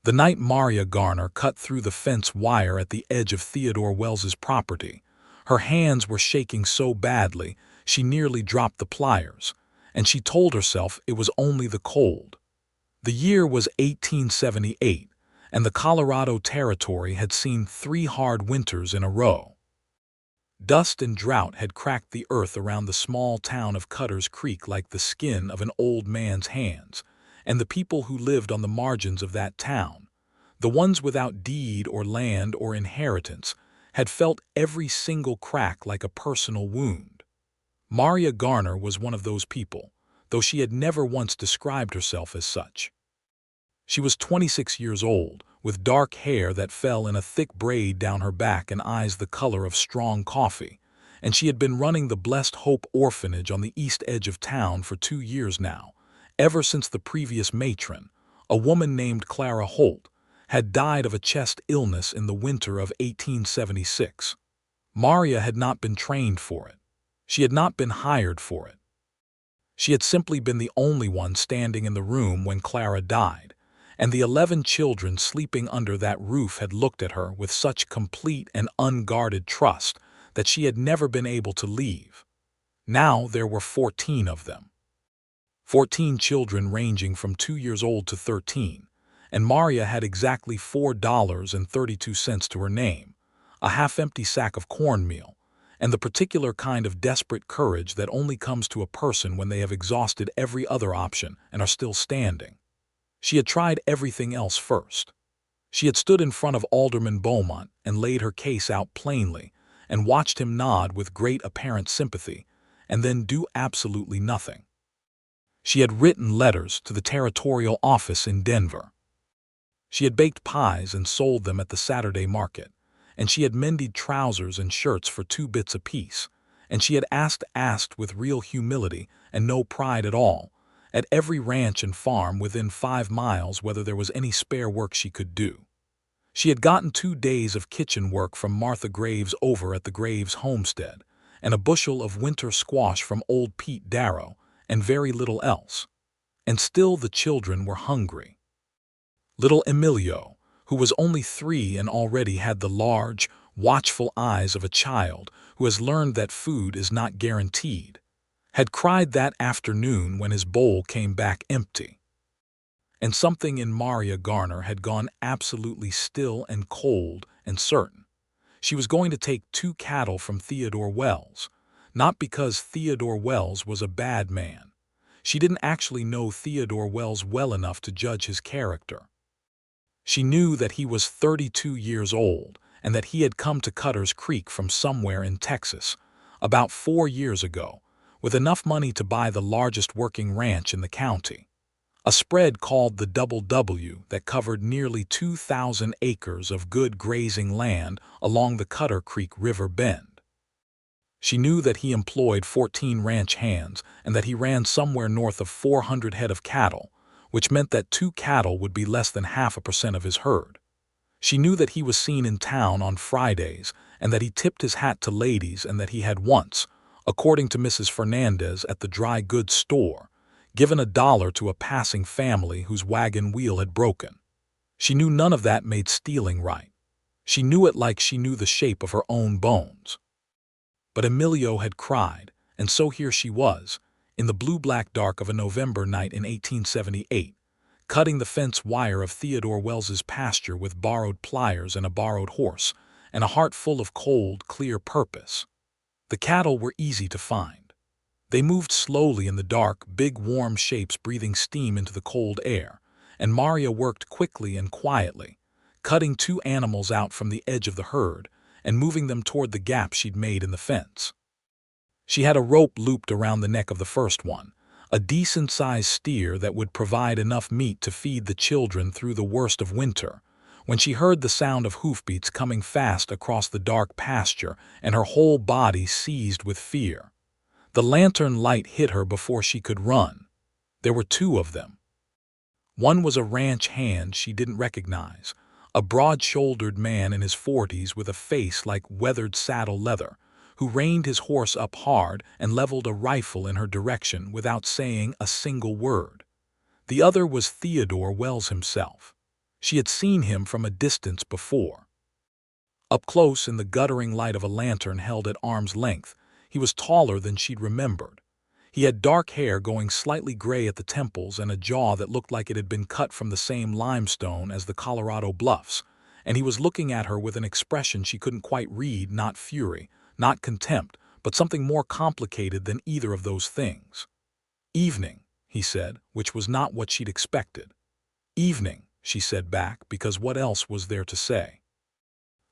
The night Maria Garner cut through the fence wire at the edge of Theodore Wells's property, her hands were shaking so badly she nearly dropped the pliers, and she told herself it was only the cold. The year was 1878, and the Colorado Territory had seen 3 hard winters in a row. Dust and drought had cracked the earth around the small town of Cutter's Creek like the skin of an old man's hands, and the people who lived on the margins of that town, the ones without deed or land or inheritance, had felt every single crack like a personal wound. Maria Garner was one of those people, though she had never once described herself as such. She was 26 years old, with dark hair that fell in a thick braid down her back and eyes the color of strong coffee, and she had been running the Blessed Hope Orphanage on the east edge of town for 2 years now, ever since the previous matron, a woman named Clara Holt, had died of a chest illness in the winter of 1876. Maria had not been trained for it. She had not been hired for it. She had simply been the only one standing in the room when Clara died, and the 11 children sleeping under that roof had looked at her with such complete and unguarded trust that she had never been able to leave. Now there were 14 of them. 14 children ranging from 2 years old to 13, and Maria had exactly $4.32 to her name, a half-empty sack of cornmeal, and the particular kind of desperate courage that only comes to a person when they have exhausted every other option and are still standing. She had tried everything else first. She had stood in front of Alderman Beaumont and laid her case out plainly and watched him nod with great apparent sympathy and then do absolutely nothing. She had written letters to the territorial office in Denver. She had baked pies and sold them at the Saturday market, and she had mended trousers and shirts for 2 bits apiece, and she had asked with real humility and no pride at all, at every ranch and farm within 5 miles whether there was any spare work she could do. She had gotten 2 days of kitchen work from Martha Graves over at the Graves homestead, and a bushel of winter squash from old Pete Darrow, and very little else. And still the children were hungry. Little Emilio, who was only 3 and already had the large, watchful eyes of a child who has learned that food is not guaranteed, had cried that afternoon when his bowl came back empty. And something in Maria Garner had gone absolutely still and cold and certain. She was going to take 2 cattle from Theodore Wells, not because Theodore Wells was a bad man. She didn't actually know Theodore Wells well enough to judge his character. She knew that he was 32 years old and that he had come to Cutter's Creek from somewhere in Texas, about 4 years ago, with enough money to buy the largest working ranch in the county, a spread called the Double W that covered nearly 2,000 acres of good grazing land along the Cutter Creek River bend. She knew that he employed 14 ranch hands and that he ran somewhere north of 400 head of cattle, which meant that 2 cattle would be less than 0.5% of his herd. She knew that he was seen in town on Fridays and that he tipped his hat to ladies and that he had once, according to Mrs. Fernandez at the dry goods store, given $1 to a passing family whose wagon wheel had broken. She knew none of that made stealing right. She knew it like she knew the shape of her own bones. But Emilio had cried, and so here she was, in the blue-black dark of a November night in 1878, cutting the fence wire of Theodore Wells's pasture with borrowed pliers and a borrowed horse, and a heart full of cold, clear purpose. The cattle were easy to find. They moved slowly in the dark, big warm shapes breathing steam into the cold air, and Maria worked quickly and quietly, cutting 2 animals out from the edge of the herd and moving them toward the gap she'd made in the fence. She had a rope looped around the neck of the first one, a decent-sized steer that would provide enough meat to feed the children through the worst of winter, when she heard the sound of hoofbeats coming fast across the dark pasture and her whole body seized with fear. The lantern light hit her before she could run. There were 2 of them. One was a ranch hand she didn't recognize, a broad-shouldered man in his 40s with a face like weathered saddle leather, who reined his horse up hard and leveled a rifle in her direction without saying a single word. The other was Theodore Wells himself. She had seen him from a distance before. Up close in the guttering light of a lantern held at arm's length, he was taller than she'd remembered. He had dark hair going slightly gray at the temples and a jaw that looked like it had been cut from the same limestone as the Colorado Bluffs, and he was looking at her with an expression she couldn't quite read, not fury, not contempt, but something more complicated than either of those things. "Evening," he said, which was not what she'd expected. "Evening," she said back, because what else was there to say?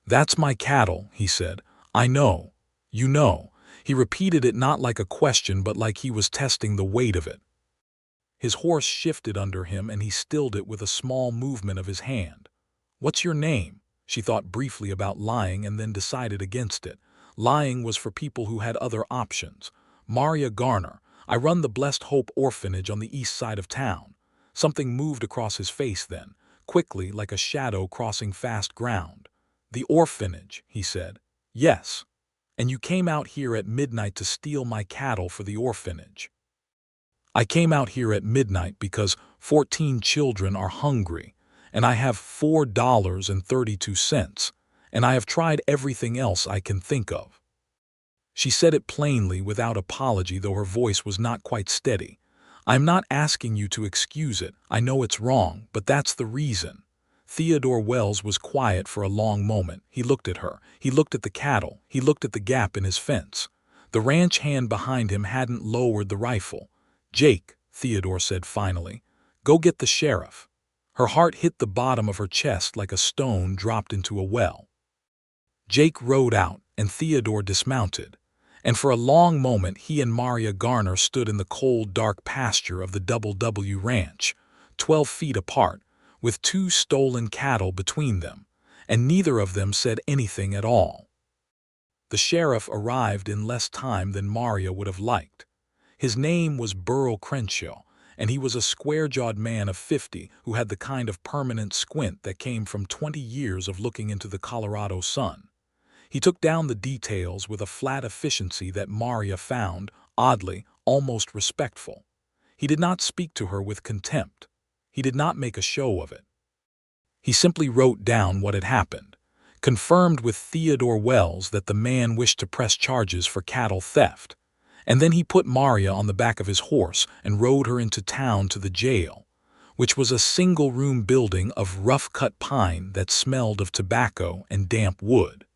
"That's my cattle," he said. "I know. You know." He repeated it not like a question but like he was testing the weight of it. His horse shifted under him and he stilled it with a small movement of his hand. "What's your name?" She thought briefly about lying and then decided against it. Lying was for people who had other options. "Maria Garner. I run the Blessed Hope Orphanage on the east side of town." Something moved across his face then, quickly like a shadow crossing fast ground. "The orphanage," he said. "Yes. And you came out here at midnight to steal my cattle for the orphanage." "I came out here at midnight because 14 children are hungry, and I have $4.32, and I have tried everything else I can think of." She said it plainly, without apology, though her voice was not quite steady. "I'm not asking you to excuse it. I know it's wrong, but that's the reason." Theodore Wells was quiet for a long moment. He looked at her. He looked at the cattle. He looked at the gap in his fence. The ranch hand behind him hadn't lowered the rifle. "Jake," Theodore said finally, "go get the sheriff." Her heart hit the bottom of her chest like a stone dropped into a well. Jake rode out, and Theodore dismounted. And for a long moment he and Maria Garner stood in the cold, dark pasture of the Double W Ranch, 12 feet apart, with 2 stolen cattle between them, and neither of them said anything at all. The sheriff arrived in less time than Maria would have liked. His name was Burl Crenshaw, and he was a square-jawed man of 50 who had the kind of permanent squint that came from 20 years of looking into the Colorado sun. He took down the details with a flat efficiency that Maria found, oddly, almost respectful. He did not speak to her with contempt. He did not make a show of it. He simply wrote down what had happened, confirmed with Theodore Wells that the man wished to press charges for cattle theft, and then he put Maria on the back of his horse and rode her into town to the jail, which was a single-room building of rough-cut pine that smelled of tobacco and damp wood.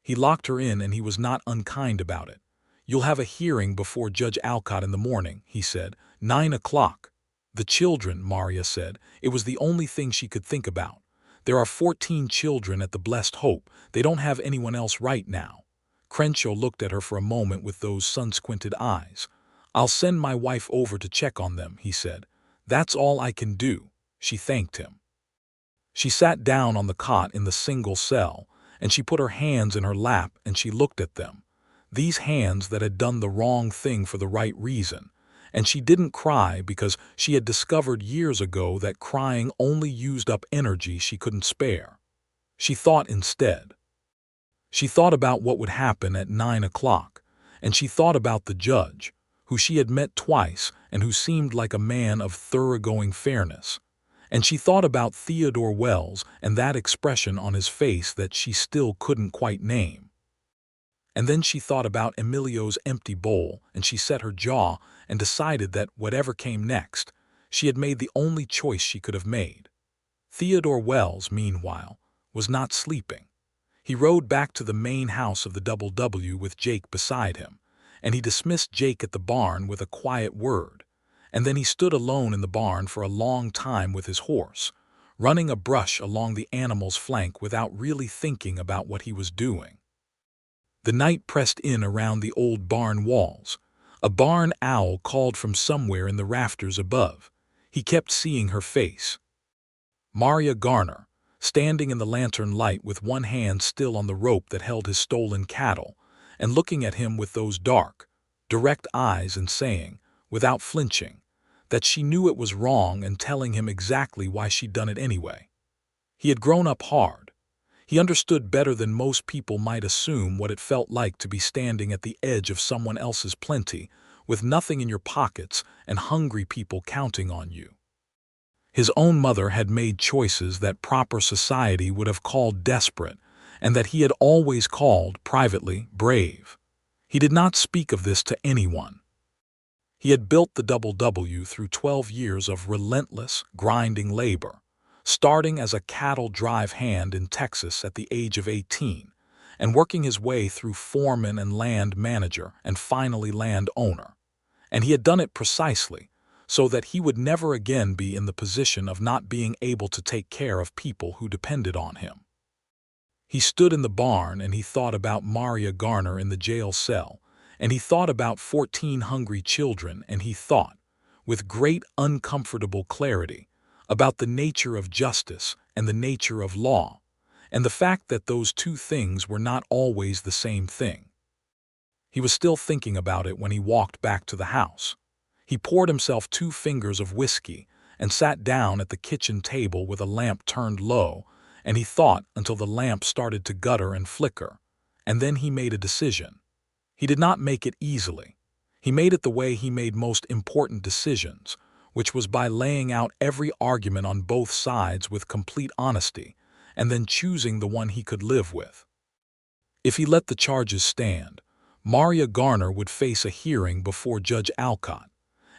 He locked her in and he was not unkind about it. "You'll have a hearing before Judge Alcott in the morning," he said. 9 o'clock. "The children," Maria said. It was the only thing she could think about. "There are 14 children at the Blessed Hope. They don't have anyone else right now." Crenshaw looked at her for a moment with those sun-squinted eyes. "I'll send my wife over to check on them," he said. "That's all I can do." She thanked him. She sat down on the cot in the single cell, and she put her hands in her lap and she looked at them. These hands that had done the wrong thing for the right reason. And she didn't cry because she had discovered years ago that crying only used up energy she couldn't spare. She thought instead. She thought about what would happen at 9 o'clock, and she thought about the judge, who she had met twice and who seemed like a man of thoroughgoing fairness. And she thought about Theodore Wells and that expression on his face that she still couldn't quite name. And then she thought about Emilio's empty bowl, and she set her jaw and decided that whatever came next, she had made the only choice she could have made. Theodore Wells, meanwhile, was not sleeping. He rode back to the main house of the Double W with Jake beside him, and he dismissed Jake at the barn with a quiet word, and then he stood alone in the barn for a long time with his horse, running a brush along the animal's flank without really thinking about what he was doing. The night pressed in around the old barn walls. A barn owl called from somewhere in the rafters above. He kept seeing her face. Maria Garner, standing in the lantern light with one hand still on the rope that held his stolen cattle, and looking at him with those dark, direct eyes and saying, without flinching, that she knew it was wrong and telling him exactly why she'd done it anyway. He had grown up hard. He understood better than most people might assume what it felt like to be standing at the edge of someone else's plenty, with nothing in your pockets and hungry people counting on you. His own mother had made choices that proper society would have called desperate, and that he had always called, privately, brave. He did not speak of this to anyone. He had built the Double W through 12 years of relentless, grinding labor, starting as a cattle drive hand in Texas at the age of 18, and working his way through foreman and land manager and finally land owner. And he had done it precisely so that he would never again be in the position of not being able to take care of people who depended on him. He stood in the barn and he thought about Maria Garner in the jail cell, and he thought about 14 hungry children, and he thought, with great uncomfortable clarity, about the nature of justice and the nature of law, and the fact that those two things were not always the same thing. He was still thinking about it when he walked back to the house. He poured himself 2 fingers of whiskey and sat down at the kitchen table with a lamp turned low, and he thought until the lamp started to gutter and flicker, and then he made a decision. He did not make it easily. He made it the way he made most important decisions, which was by laying out every argument on both sides with complete honesty, and then choosing the one he could live with. If he let the charges stand, Maria Garner would face a hearing before Judge Alcott,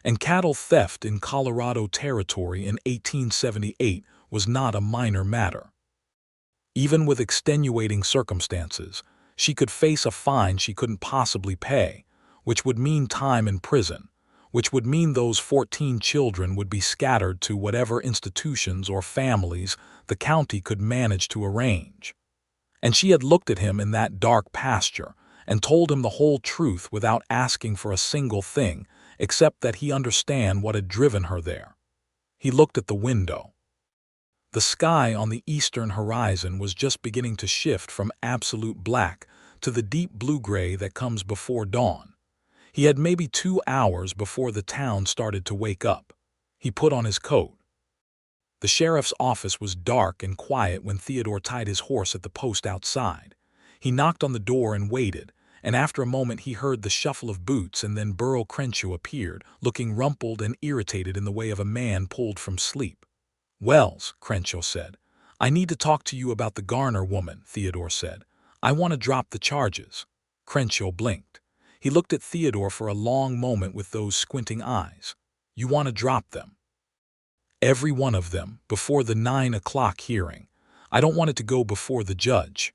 and cattle theft in Colorado Territory in 1878 was not a minor matter. Even with extenuating circumstances, she could face a fine she couldn't possibly pay, which would mean time in prison, which would mean those 14 children would be scattered to whatever institutions or families the county could manage to arrange. And she had looked at him in that dark pasture and told him the whole truth without asking for a single thing, except that he understand what had driven her there. He looked at the window. The sky on the eastern horizon was just beginning to shift from absolute black to the deep blue-gray that comes before dawn. He had maybe 2 hours before the town started to wake up. He put on his coat. The sheriff's office was dark and quiet when Theodore tied his horse at the post outside. He knocked on the door and waited, and after a moment he heard the shuffle of boots, and then Burl Crenshaw appeared, looking rumpled and irritated in the way of a man pulled from sleep. "Wells," Crenshaw said, "I need to talk to you about the Garner woman," Theodore said. "I want to drop the charges." Crenshaw blinked. He looked at Theodore for a long moment with those squinting eyes. "You want to drop them?" "Every one of them, before the 9 o'clock hearing. I don't want it to go before the judge."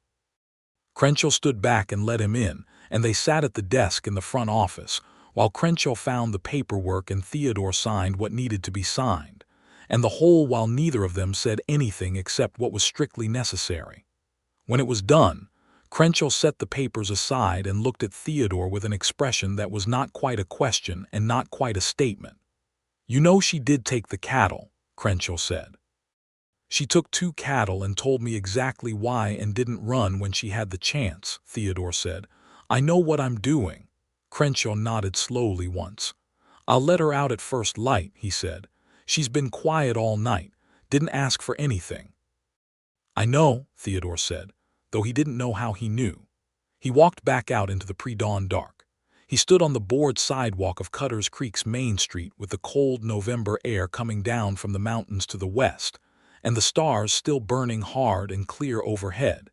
Crenshaw stood back and let him in, and they sat at the desk in the front office, while Crenshaw found the paperwork and Theodore signed what needed to be signed, and the whole while neither of them said anything except what was strictly necessary. When it was done, Crenshaw set the papers aside and looked at Theodore with an expression that was not quite a question and not quite a statement. "You know she did take the cattle," Crenshaw said. "She took 2 cattle and told me exactly why and didn't run when she had the chance," Theodore said. "I know what I'm doing." Crenshaw nodded slowly once. "I'll let her out at first light," he said. "She's been quiet all night, didn't ask for anything." "I know," Theodore said, though he didn't know how he knew. He walked back out into the pre-dawn dark. He stood on the board sidewalk of Cutter's Creek's Main Street with the cold November air coming down from the mountains to the west, and the stars still burning hard and clear overhead,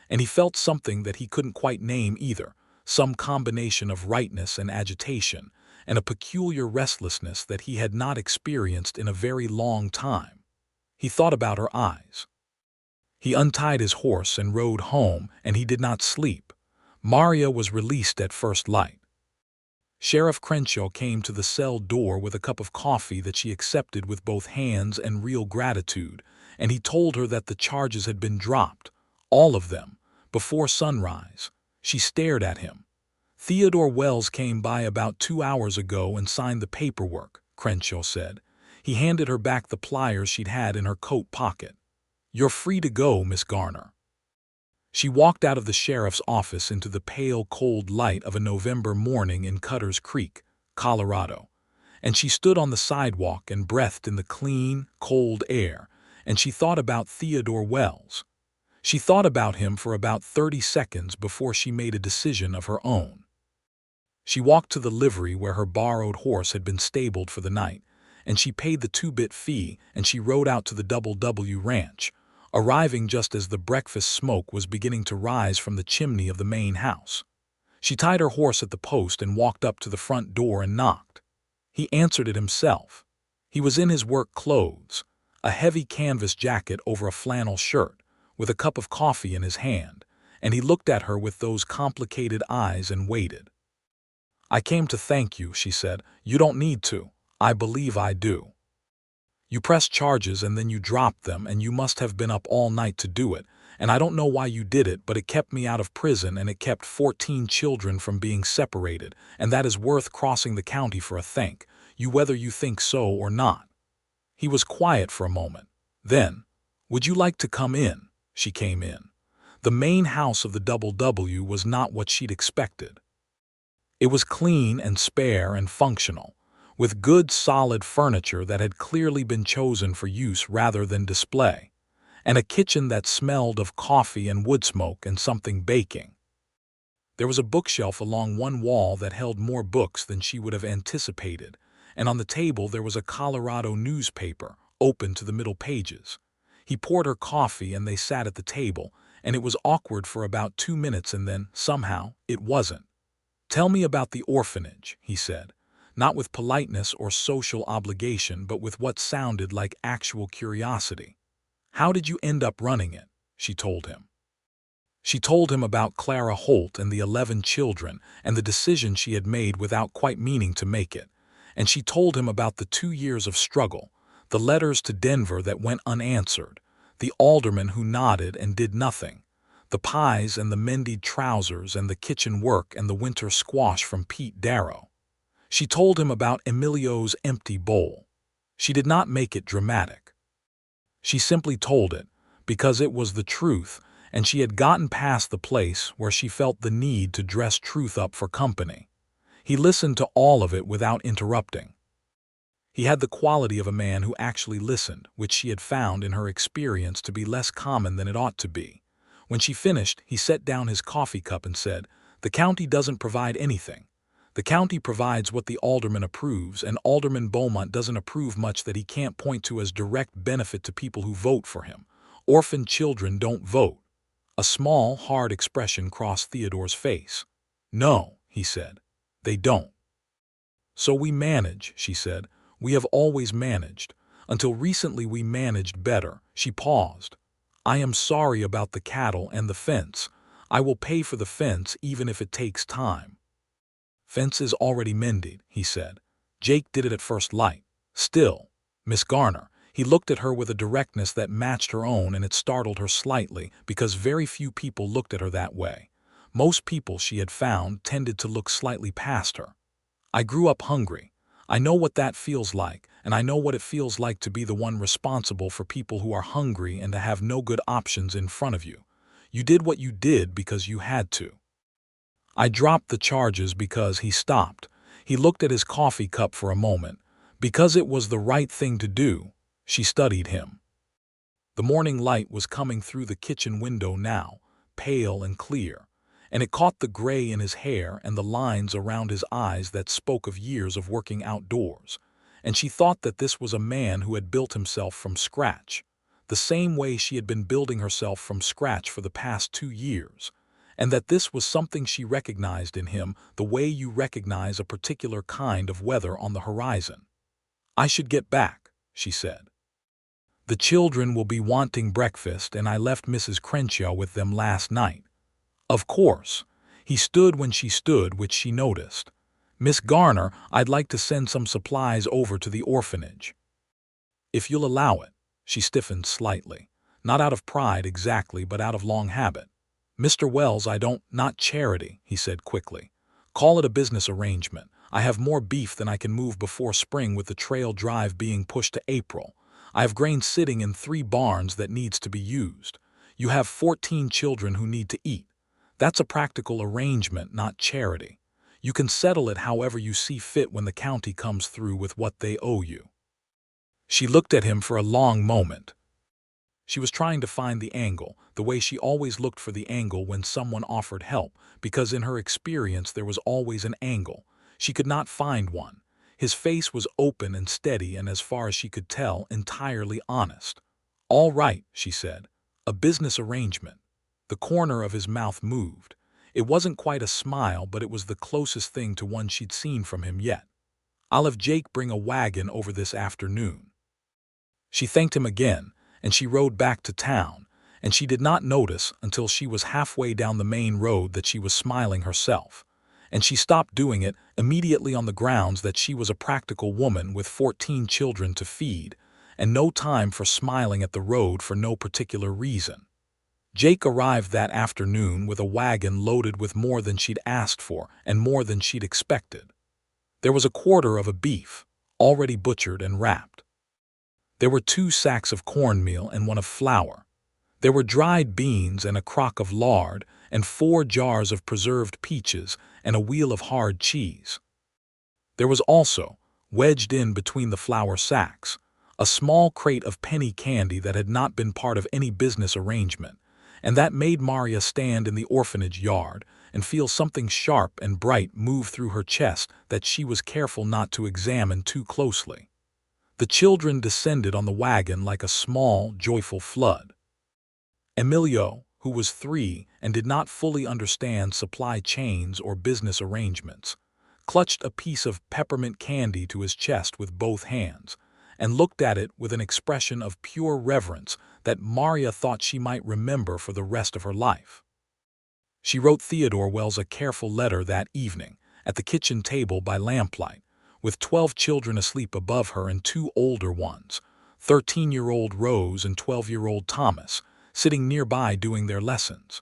and he felt something that he couldn't quite name either, some combination of rightness and agitation, and a peculiar restlessness that he had not experienced in a very long time. He thought about her eyes. He untied his horse and rode home, and he did not sleep. Maria was released at first light. Sheriff Crenshaw came to the cell door with a cup of coffee that she accepted with both hands and real gratitude, and he told her that the charges had been dropped, all of them, before sunrise. She stared at him. "Theodore Wells came by about 2 hours ago and signed the paperwork," Crenshaw said. He handed her back the pliers she'd had in her coat pocket. "You're free to go, Miss Garner." She walked out of the sheriff's office into the pale, cold light of a November morning in Cutter's Creek, Colorado, and she stood on the sidewalk and breathed in the clean, cold air, and she thought about Theodore Wells. She thought about him for about 30 seconds before she made a decision of her own. She walked to the livery where her borrowed horse had been stabled for the night, and she paid the 2-bit fee, and she rode out to the Double W Ranch, arriving just as the breakfast smoke was beginning to rise from the chimney of the main house. She tied her horse at the post and walked up to the front door and knocked. He answered it himself. He was in his work clothes, a heavy canvas jacket over a flannel shirt, with a cup of coffee in his hand, and he looked at her with those complicated eyes and waited. "I came to thank you," she said. "You don't need to. I believe I do. You pressed charges and then you dropped them, and you must have been up all night to do it, and I don't know why you did it, but it kept me out of prison and it kept 14 children from being separated, and that is worth crossing the county for a thank you whether you think so or not." He was quiet for a moment. Then, "Would you like to come in?" She came in. The main house of the Double W was not what she'd expected. It was clean and spare and functional, with good solid furniture that had clearly been chosen for use rather than display, and a kitchen that smelled of coffee and wood smoke and something baking. There was a bookshelf along one wall that held more books than she would have anticipated, and on the table there was a Colorado newspaper, open to the middle pages. He poured her coffee and they sat at the table, and it was awkward for about 2 minutes, and then, somehow, it wasn't. "Tell me about the orphanage," he said, not with politeness or social obligation, but with what sounded like actual curiosity. "How did you end up running it?" she told him. She told him about Clara Holt and the 11 children and the decision she had made without quite meaning to make it, and she told him about the 2 years of struggle, the letters to Denver that went unanswered, the alderman who nodded and did nothing, the pies and the mended trousers and the kitchen work and the winter squash from Pete Darrow. She told him about Emilio's empty bowl. She did not make it dramatic. She simply told it, because it was the truth, and she had gotten past the place where she felt the need to dress truth up for company. He listened to all of it without interrupting. He had the quality of a man who actually listened, which she had found in her experience to be less common than it ought to be. When she finished, he set down his coffee cup and said, "The county doesn't provide anything. The county provides what the alderman approves, and Alderman Beaumont doesn't approve much that he can't point to as direct benefit to people who vote for him. Orphaned children don't vote." A small, hard expression crossed Theodore's face. "No," he said, "they don't." "So we manage," she said. "We have always managed. Until recently we managed better." She paused. "I am sorry about the cattle and the fence. I will pay for the fence even if it takes time." "Fence is already mended," he said. "Jake did it at first light. Still, Miss Garner." He looked at her with a directness that matched her own, and it startled her slightly because very few people looked at her that way. Most people, she had found, tended to look slightly past her. "I grew up hungry. I know what that feels like, and I know what it feels like to be the one responsible for people who are hungry and to have no good options in front of you. You did what you did because you had to. I dropped the charges because," he stopped. He looked at his coffee cup for a moment. "Because it was the right thing to do." She studied him. The morning light was coming through the kitchen window now, pale and clear, and it caught the gray in his hair and the lines around his eyes that spoke of years of working outdoors, and she thought that this was a man who had built himself from scratch, the same way she had been building herself from scratch for the past 2 years, and that this was something she recognized in him the way you recognize a particular kind of weather on the horizon. "I should get back," she said. "The children will be wanting breakfast, and I left Mrs. Crenshaw with them last night." "Of course." He stood when she stood, which she noticed. "Miss Garner, I'd like to send some supplies over to the orphanage." "If you'll allow it." She stiffened slightly. Not out of pride exactly, but out of long habit. "Mr. Wells, I don't—" "Not charity," he said quickly. "Call it a business arrangement. I have more beef than I can move before spring, with the trail drive being pushed to April. I have grain sitting in 3 barns that needs to be used. You have 14 children who need to eat. That's a practical arrangement, not charity. You can settle it however you see fit when the county comes through with what they owe you." She looked at him for a long moment. She was trying to find the angle, the way she always looked for the angle when someone offered help, because in her experience there was always an angle. She could not find one. His face was open and steady and, as far as she could tell, entirely honest. "All right," she said. "A business arrangement." The corner of his mouth moved. It wasn't quite a smile, but it was the closest thing to one she'd seen from him yet. "I'll have Jake bring a wagon over this afternoon." She thanked him again, and she rode back to town, and she did not notice until she was halfway down the main road that she was smiling herself. And she stopped doing it immediately on the grounds that she was a practical woman with 14 children to feed, and no time for smiling at the road for no particular reason. Jake arrived that afternoon with a wagon loaded with more than she'd asked for and more than she'd expected. There was a quarter of a beef, already butchered and wrapped. There were 2 sacks of cornmeal and 1 of flour. There were dried beans and a crock of lard and 4 jars of preserved peaches and a wheel of hard cheese. There was also, wedged in between the flour sacks, a small crate of penny candy that had not been part of any business arrangement, and that made Maria stand in the orphanage yard and feel something sharp and bright move through her chest that she was careful not to examine too closely. The children descended on the wagon like a small, joyful flood. Emilio, who was 3 and did not fully understand supply chains or business arrangements, clutched a piece of peppermint candy to his chest with both hands and looked at it with an expression of pure reverence that Maria thought she might remember for the rest of her life. She wrote Theodore Wells a careful letter that evening at the kitchen table by lamplight, with 12 children asleep above her and 2 older ones, 13-year-old Rose and 12-year-old Thomas, sitting nearby doing their lessons.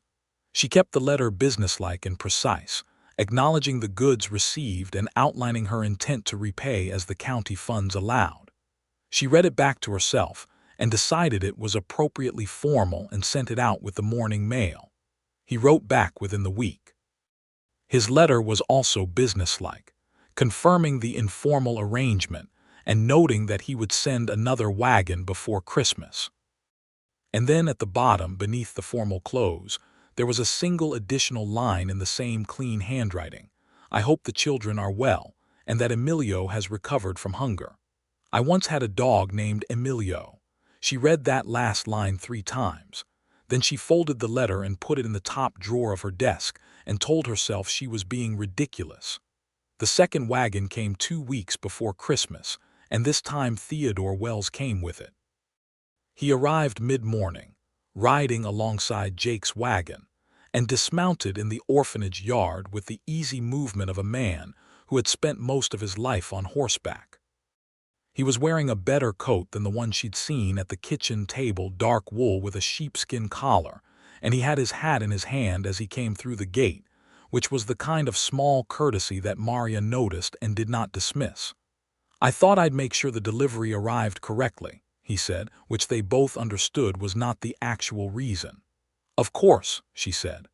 She kept the letter businesslike and precise, acknowledging the goods received and outlining her intent to repay as the county funds allowed. She read it back to herself and decided it was appropriately formal and sent it out with the morning mail. He wrote back within the week. His letter was also businesslike, confirming the informal arrangement and noting that he would send another wagon before Christmas. And then at the bottom, beneath the formal close, there was a single additional line in the same clean handwriting. "I hope the children are well, and that Emilio has recovered from hunger. I once had a dog named Emilio." She read that last line 3 times. Then she folded the letter and put it in the top drawer of her desk and told herself she was being ridiculous. The second wagon came 2 weeks before Christmas, and this time Theodore Wells came with it. He arrived mid-morning, riding alongside Jake's wagon, and dismounted in the orphanage yard with the easy movement of a man who had spent most of his life on horseback. He was wearing a better coat than the one she'd seen at the kitchen table, dark wool with a sheepskin collar, and he had his hat in his hand as he came through the gate, which was the kind of small courtesy that Maria noticed and did not dismiss. "I thought I'd make sure the delivery arrived correctly," he said, which they both understood was not the actual reason. "Of course," she said.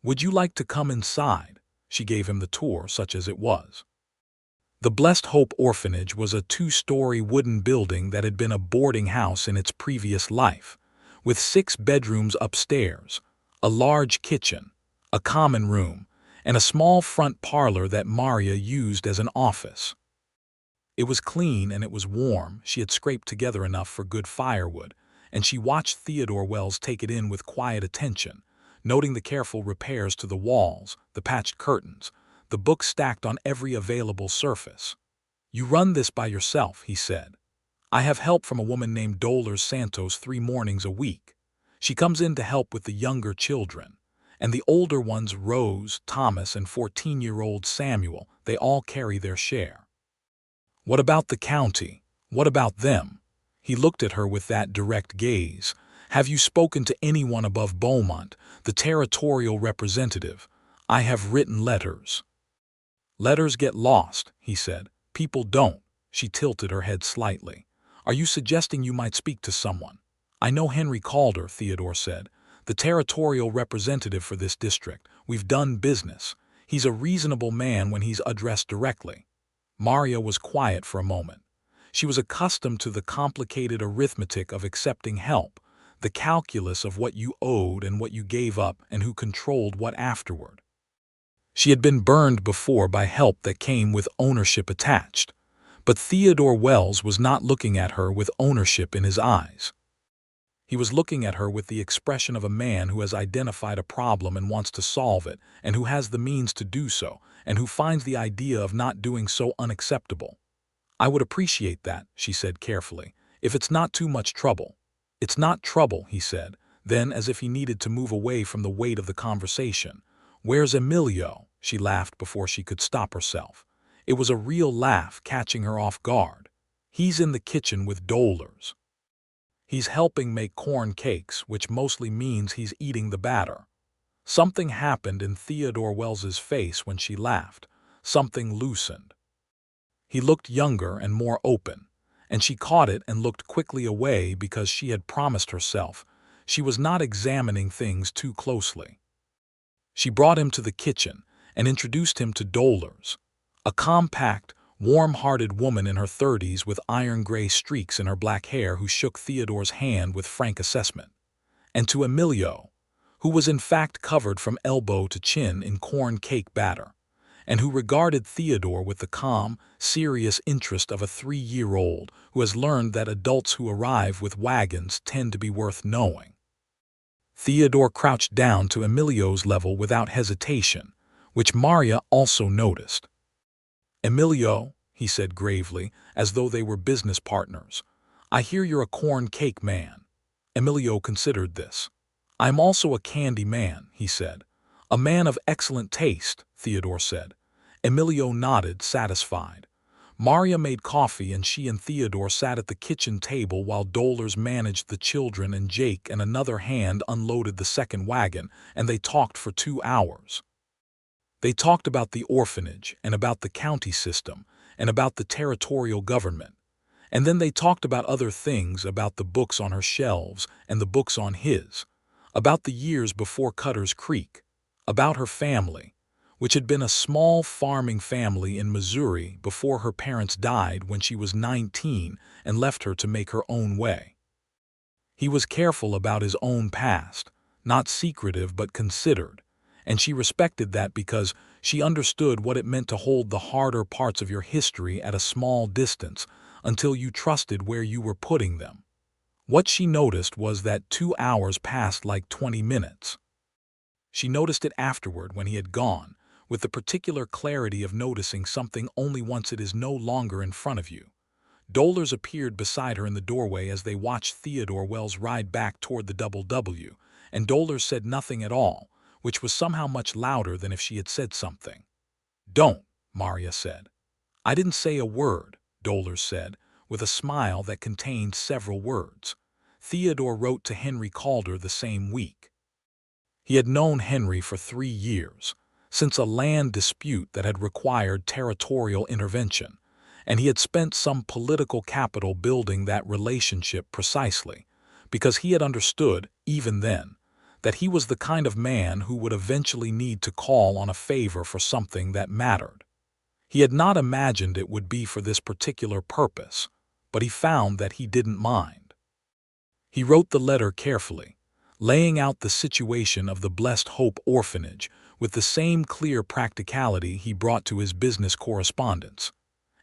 "Would you like to come inside?" She gave him the tour, such as it was. The Blessed Hope Orphanage was a 2-story wooden building that had been a boarding house in its previous life, with 6 bedrooms upstairs, a large kitchen, a common room, and a small front parlor that Maria used as an office. It was clean and it was warm. She had scraped together enough for good firewood, and she watched Theodore Wells take it in with quiet attention, noting the careful repairs to the walls, the patched curtains, the books stacked on every available surface. "You run this by yourself," he said. "I have help from a woman named Dolores Santos 3 mornings a week. She comes in to help with the younger children, and the older ones, Rose, Thomas, and 14-year-old Samuel, they all carry their share." "What about the county? What about them?" He looked at her with that direct gaze. "Have you spoken to anyone above Beaumont, the territorial representative?" "I have written letters." "Letters get lost," he said. "People don't." She tilted her head slightly. "Are you suggesting you might speak to someone?" "I know Henry Calder," Theodore said. "The territorial representative for this district. We've done business. He's a reasonable man when he's addressed directly." Maria was quiet for a moment. She was accustomed to the complicated arithmetic of accepting help, the calculus of what you owed and what you gave up and who controlled what afterward. She had been burned before by help that came with ownership attached, But Theodore Wells was not looking at her with ownership in his eyes. He was looking at her with the expression of a man who has identified a problem and wants to solve it, and who has the means to do so, and who finds the idea of not doing so unacceptable. "I would appreciate that," she said carefully, "if it's not too much trouble." "It's not trouble," he said, then, as if he needed to move away from the weight of the conversation. "Where's Emilio?" She laughed before she could stop herself. It was a real laugh, catching her off guard. "He's in the kitchen with Dolores. He's helping make corn cakes, which mostly means he's eating the batter." Something happened in Theodore Wells's face when she laughed. Something loosened. He looked younger and more open, and she caught it and looked quickly away because she had promised herself she was not examining things too closely. She brought him to the kitchen and introduced him to Dolores, a compact, warm-hearted woman in her 30s with iron-gray streaks in her black hair who shook Theodore's hand with frank assessment, and to Emilio, who was in fact covered from elbow to chin in corn cake batter, and who regarded Theodore with the calm, serious interest of a 3-year-old who has learned that adults who arrive with wagons tend to be worth knowing. Theodore crouched down to Emilio's level without hesitation, which Maria also noticed. "Emilio," he said gravely, as though they were business partners, "I hear you're a corn cake man." Emilio considered this. "I'm also a candy man," he said. "A man of excellent taste," Theodore said. Emilio nodded, satisfied. Maria made coffee and she and Theodore sat at the kitchen table while Dolores managed the children and Jake and another hand unloaded the second wagon, and they talked for 2 hours. They talked about the orphanage and about the county system and about the territorial government. And then they talked about other things, about the books on her shelves and the books on his, about the years before Cutter's Creek, about her family, which had been a small farming family in Missouri before her parents died when she was 19 and left her to make her own way. He was careful about his own past, not secretive but considered, and she respected that because she understood what it meant to hold the harder parts of your history at a small distance until you trusted where you were putting them. What she noticed was that 2 hours passed like 20 minutes. She noticed it afterward when he had gone, with the particular clarity of noticing something only once it is no longer in front of you. Dolores appeared beside her in the doorway as they watched Theodore Wells ride back toward the Double W, and Dolores said nothing at all, which was somehow much louder than if she had said something. "Don't," Maria said. "I didn't say a word," Dolores said, with a smile that contained several words. Theodore wrote to Henry Calder the same week. He had known Henry for 3 years, since a land dispute that had required territorial intervention, and he had spent some political capital building that relationship precisely because he had understood, even then, that he was the kind of man who would eventually need to call on a favor for something that mattered. He had not imagined it would be for this particular purpose, but he found that he didn't mind. He wrote the letter carefully, laying out the situation of the Blessed Hope Orphanage with the same clear practicality he brought to his business correspondence.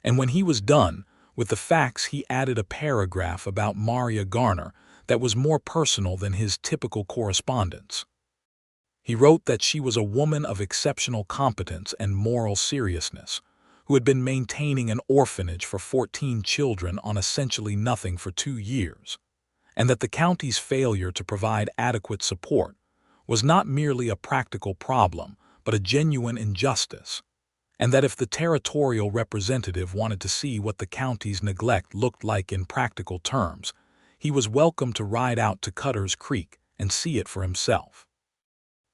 And when he was done with the facts, he added a paragraph about Maria Garner that was more personal than his typical correspondence. He wrote that she was a woman of exceptional competence and moral seriousness, who had been maintaining an orphanage for 14 children on essentially nothing for 2 years, and that the county's failure to provide adequate support was not merely a practical problem, but a genuine injustice, and that if the territorial representative wanted to see what the county's neglect looked like in practical terms, he was welcome to ride out to Cutter's Creek and see it for himself.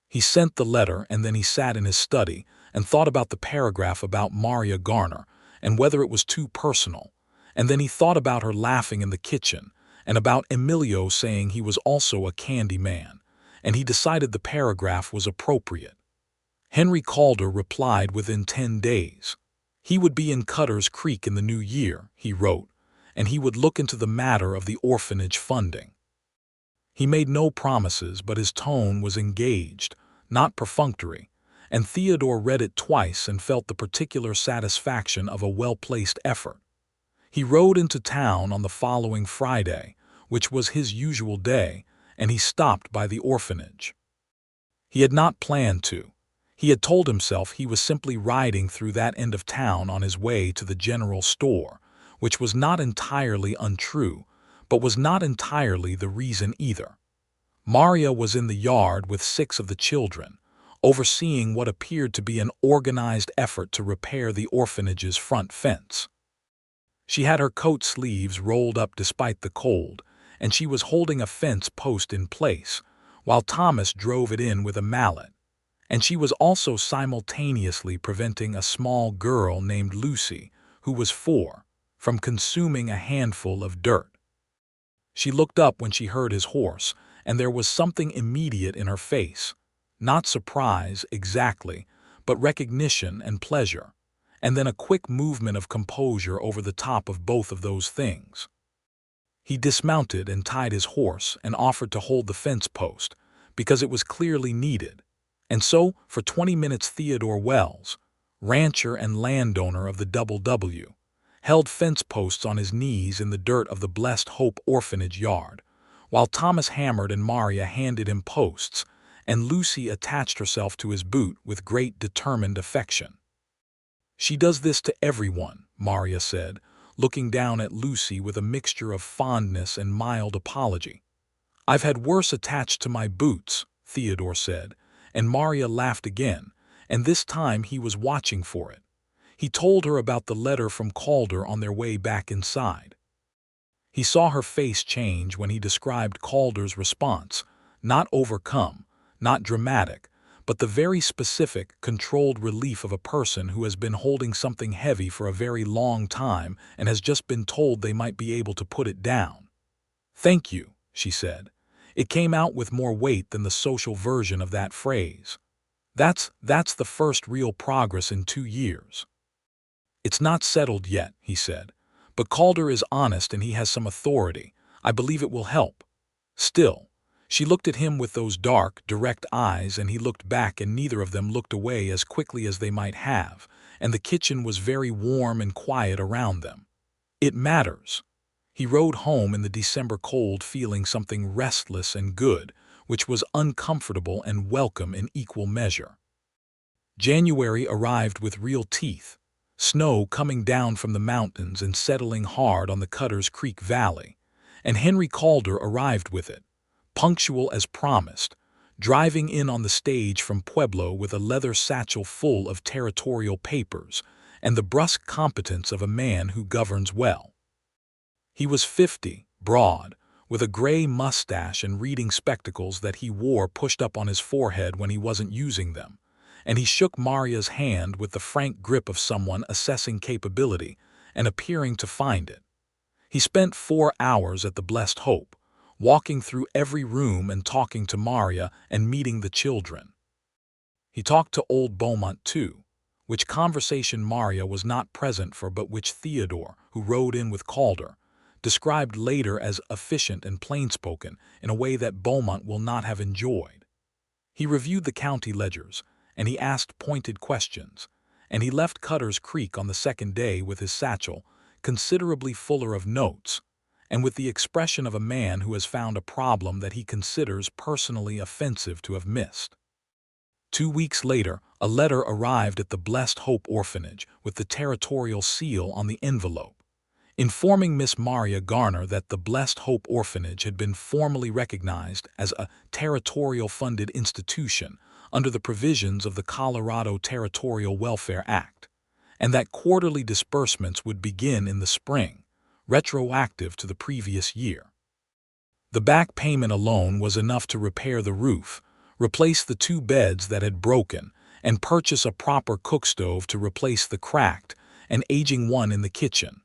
He sent the letter, and then he sat in his study and thought about the paragraph about Maria Garner and whether it was too personal, and then he thought about her laughing in the kitchen and about Emilio saying he was also a candy man, and he decided the paragraph was appropriate. Henry Calder replied within 10 days. He would be in Cutter's Creek in the new year, he wrote, and he would look into the matter of the orphanage funding. He made no promises, but his tone was engaged, not perfunctory, and Theodore read it twice and felt the particular satisfaction of a well-placed effort. He rode into town on the following Friday, which was his usual day, and he stopped by the orphanage. He had not planned to. He had told himself he was simply riding through that end of town on his way to the general store, which was not entirely untrue, but was not entirely the reason either. Maria was in the yard with 6 of the children, overseeing what appeared to be an organized effort to repair the orphanage's front fence. She had her coat sleeves rolled up despite the cold, and she was holding a fence post in place, while Thomas drove it in with a mallet. And she was also simultaneously preventing a small girl named Lucy, who was 4, from consuming a handful of dirt. She looked up when she heard his horse, and there was something immediate in her face. Not surprise, exactly, but recognition and pleasure, and then a quick movement of composure over the top of both of those things. He dismounted and tied his horse and offered to hold the fence post, because it was clearly needed. And so, for 20 minutes Theodore Wells, rancher and landowner of the Double W, held fence posts on his knees in the dirt of the Blessed Hope orphanage yard, while Thomas hammered and Maria handed him posts, and Lucy attached herself to his boot with great determined affection. "She does this to everyone," Maria said, looking down at Lucy with a mixture of fondness and mild apology. "I've had worse attached to my boots," Theodore said, and Maria laughed again, and this time he was watching for it. He told her about the letter from Calder on their way back inside. He saw her face change when he described Calder's response, not overcome, not dramatic, but the very specific, controlled relief of a person who has been holding something heavy for a very long time and has just been told they might be able to put it down. "Thank you," she said. It came out with more weight than the social version of that phrase. That's the first real progress in 2 years." "It's not settled yet," he said. "But Calder is honest and he has some authority. I believe it will help." Still, she looked at him with those dark, direct eyes, and he looked back, and neither of them looked away as quickly as they might have, and the kitchen was very warm and quiet around them. "It matters." He rode home in the December cold feeling something restless and good, which was uncomfortable and welcome in equal measure. January arrived with real teeth, snow coming down from the mountains and settling hard on the Cutter's Creek Valley, and Henry Calder arrived with it, punctual as promised, driving in on the stage from Pueblo with a leather satchel full of territorial papers and the brusque competence of a man who governs well. He was 50, broad, with a gray mustache and reading spectacles that he wore pushed up on his forehead when he wasn't using them, and he shook Maria's hand with the frank grip of someone assessing capability and appearing to find it. He spent 4 hours at the Blessed Hope, walking through every room and talking to Maria and meeting the children. He talked to old Beaumont too, which conversation Maria was not present for but which Theodore, who rode in with Calder, described later as efficient and plain-spoken in a way that Beaumont will not have enjoyed. He reviewed the county ledgers, and he asked pointed questions, and he left Cutter's Creek on the second day with his satchel, considerably fuller of notes, and with the expression of a man who has found a problem that he considers personally offensive to have missed. 2 weeks later, a letter arrived at the Blessed Hope Orphanage with the territorial seal on the envelope, informing Miss Maria Garner that the Blessed Hope Orphanage had been formally recognized as a territorial-funded institution under the provisions of the Colorado Territorial Welfare Act, and that quarterly disbursements would begin in the spring, retroactive to the previous year. The back payment alone was enough to repair the roof, replace the 2 beds that had broken, and purchase a proper cookstove to replace the cracked and aging one in the kitchen.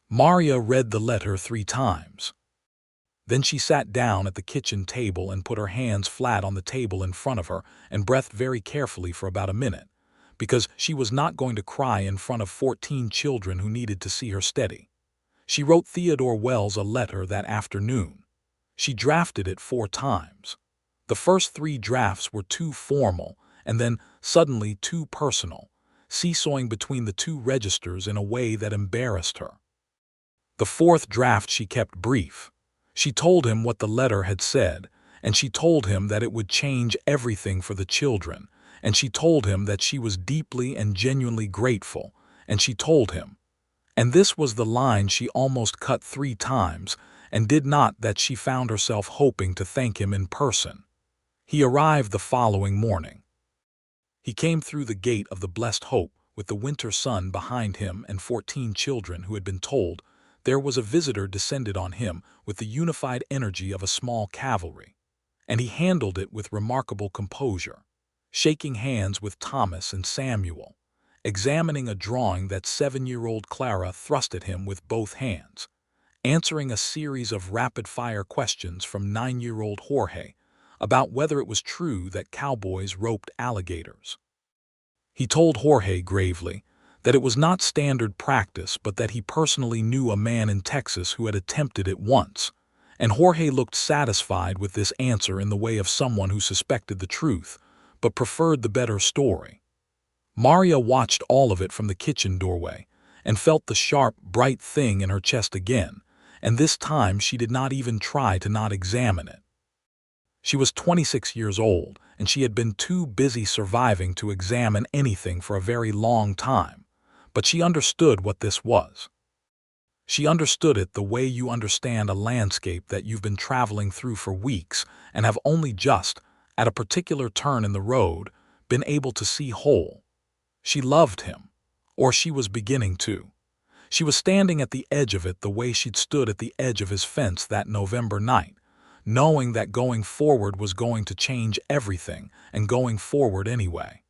Maria read the letter 3 times. Then she sat down at the kitchen table and put her hands flat on the table in front of her and breathed very carefully for about a minute, because she was not going to cry in front of 14 children who needed to see her steady. She wrote Theodore Wells a letter that afternoon. She drafted it 4 times. The first 3 drafts were too formal, and then suddenly too personal, seesawing between the 2 registers in a way that embarrassed her. The fourth draft she kept brief. She told him what the letter had said, and she told him that it would change everything for the children, and she told him that she was deeply and genuinely grateful, and she told him. And this was the line she almost cut 3 times, and did not that she found herself hoping to thank him in person. He arrived the following morning. He came through the gate of the Blessed Hope with the winter sun behind him and 14 children who had been told there was a visitor descended on him with the unified energy of a small cavalry. And he handled it with remarkable composure, shaking hands with Thomas and Samuel, examining a drawing that 7-year-old Clara thrust at him with both hands, answering a series of rapid-fire questions from 9-year-old Jorge about whether it was true that cowboys roped alligators. He told Jorge gravely that it was not standard practice, but that he personally knew a man in Texas who had attempted it once, and Jorge looked satisfied with this answer in the way of someone who suspected the truth, but preferred the better story. Maria watched all of it from the kitchen doorway, and felt the sharp, bright thing in her chest again, and this time she did not even try to not examine it. She was 26 years old, and she had been too busy surviving to examine anything for a very long time, but she understood what this was. She understood it the way you understand a landscape that you've been traveling through for weeks and have only just, at a particular turn in the road, been able to see whole. She loved him, or she was beginning to. She was standing at the edge of it the way she'd stood at the edge of his fence that November night, knowing that going forward was going to change everything, and going forward anyway.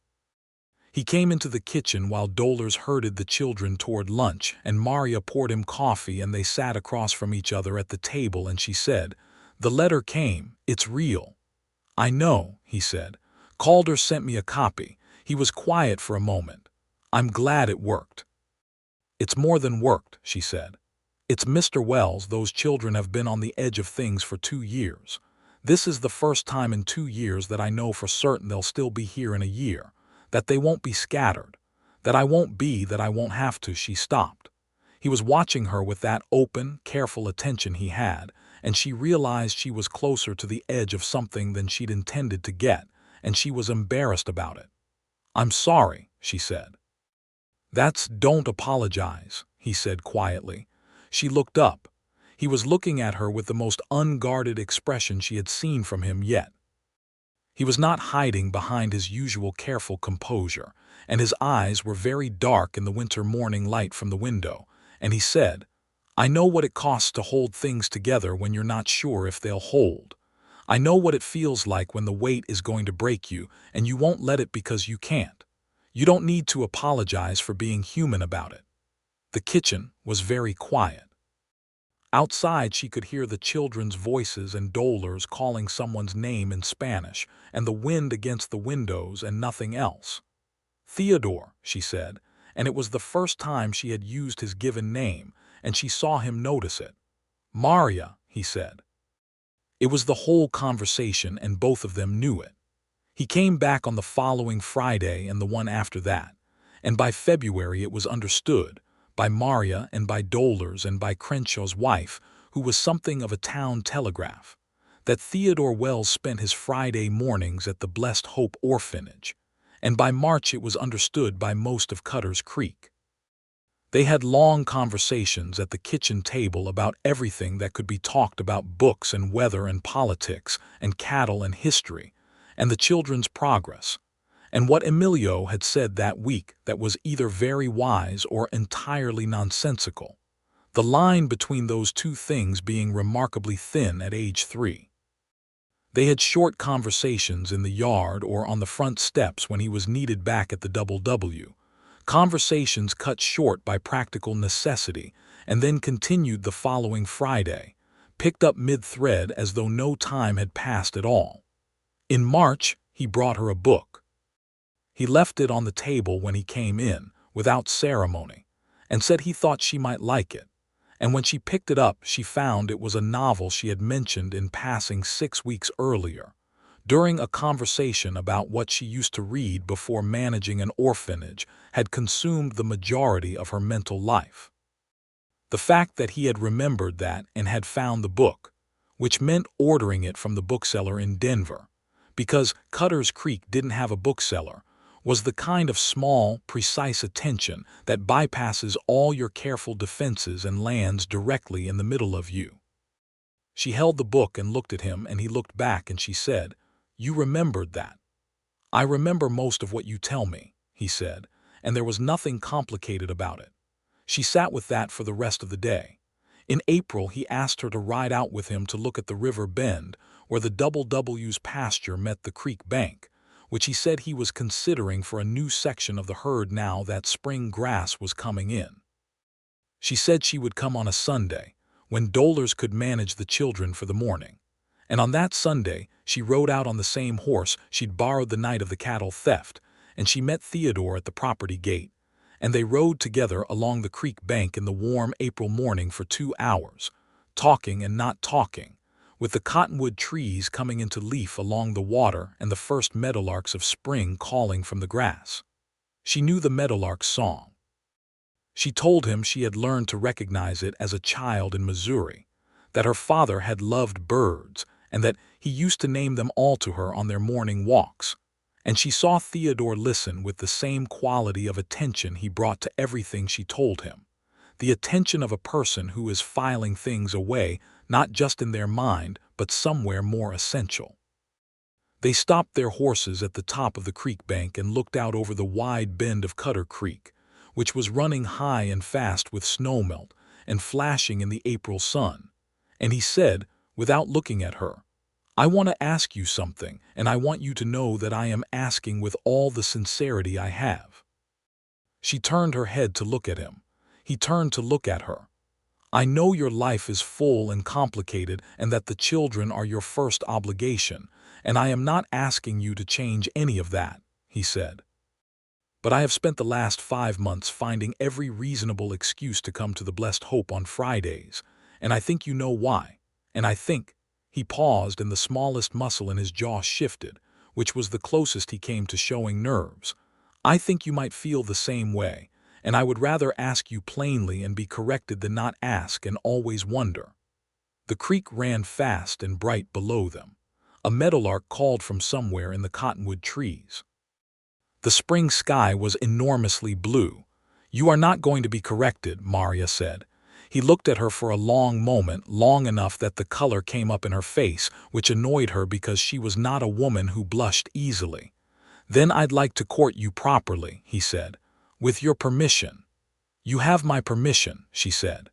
He came into the kitchen while Dolores herded the children toward lunch, and Maria poured him coffee, and they sat across from each other at the table, and she said, "The letter came, it's real." "I know," he said. "Calder sent me a copy." He was quiet for a moment. "I'm glad it worked." "It's more than worked," she said. "It's Mr. Wells, those children have been on the edge of things for 2 years. This is the first time in 2 years that I know for certain they'll still be here in a year, that they won't be scattered, that I won't have to." She stopped. He was watching her with that open, careful attention he had, and she realized she was closer to the edge of something than she'd intended to get, and she was embarrassed about it. "I'm sorry," she said. Don't apologize," he said quietly. She looked up. He was looking at her with the most unguarded expression she had seen from him yet. He was not hiding behind his usual careful composure, and his eyes were very dark in the winter morning light from the window, and he said, "I know what it costs to hold things together when you're not sure if they'll hold. I know what it feels like when the weight is going to break you, and you won't let it because you can't. You don't need to apologize for being human about it." The kitchen was very quiet. Outside she could hear the children's voices and Dolores calling someone's name in Spanish, and the wind against the windows and nothing else. "Theodore," she said, and it was the first time she had used his given name, and she saw him notice it. "Maria," he said. It was the whole conversation, and both of them knew it. He came back on the following Friday and the one after that, and by February it was understood, by Maria and by Dolores and by Crenshaw's wife, who was something of a town telegraph, that Theodore Wells spent his Friday mornings at the Blessed Hope Orphanage, and by March it was understood by most of Cutter's Creek. They had long conversations at the kitchen table about everything that could be talked about: books and weather and politics and cattle and history, and the children's progress, and what Emilio had said that week that was either very wise or entirely nonsensical, the line between those two things being remarkably thin at age 3. They had short conversations in the yard or on the front steps when he was needed back at the W, conversations cut short by practical necessity, and then continued the following Friday, picked up mid-thread as though no time had passed at all. In March, he brought her a book. He left it on the table when he came in, without ceremony, and said he thought she might like it, and when she picked it up she found it was a novel she had mentioned in passing 6 weeks earlier, during a conversation about what she used to read before managing an orphanage had consumed the majority of her mental life. The fact that he had remembered that and had found the book, which meant ordering it from the bookseller in Denver, because Cutter's Creek didn't have a bookseller, was the kind of small, precise attention that bypasses all your careful defenses and lands directly in the middle of you. She held the book and looked at him, and he looked back, and she said, "You remembered that." "I remember most of what you tell me," he said, and there was nothing complicated about it. She sat with that for the rest of the day. In April, he asked her to ride out with him to look at the river bend where the Double W's pasture met the creek bank, which he said he was considering for a new section of the herd now that spring grass was coming in. She said she would come on a Sunday, when Dollars could manage the children for the morning. And on that Sunday, she rode out on the same horse she'd borrowed the night of the cattle theft, and she met Theodore at the property gate, and they rode together along the creek bank in the warm April morning for 2 hours, talking and not talking, with the cottonwood trees coming into leaf along the water and the first meadowlarks of spring calling from the grass. She knew the meadowlark's song. She told him she had learned to recognize it as a child in Missouri, that her father had loved birds, and that he used to name them all to her on their morning walks. And she saw Theodore listen with the same quality of attention he brought to everything she told him, the attention of a person who is filing things away not just in their mind but somewhere more essential. They stopped their horses at the top of the creek bank and looked out over the wide bend of Cutter Creek, which was running high and fast with snowmelt and flashing in the April sun. And he said, without looking at her, "I want to ask you something, and I want you to know that I am asking with all the sincerity I have." She turned her head to look at him. He turned to look at her. "I know your life is full and complicated and that the children are your first obligation, and I am not asking you to change any of that," he said. "But I have spent the last 5 months finding every reasonable excuse to come to the Blessed Hope on Fridays, and I think you know why. And I think—" He paused, and the smallest muscle in his jaw shifted, which was the closest he came to showing nerves. "I think you might feel the same way, and I would rather ask you plainly and be corrected than not ask and always wonder." The creek ran fast and bright below them. A meadowlark called from somewhere in the cottonwood trees. The spring sky was enormously blue. "You are not going to be corrected," Maria said. He looked at her for a long moment, long enough that the color came up in her face, which annoyed her because she was not a woman who blushed easily. "Then I'd like to court you properly," he said. "With your permission." "You have my permission," she said.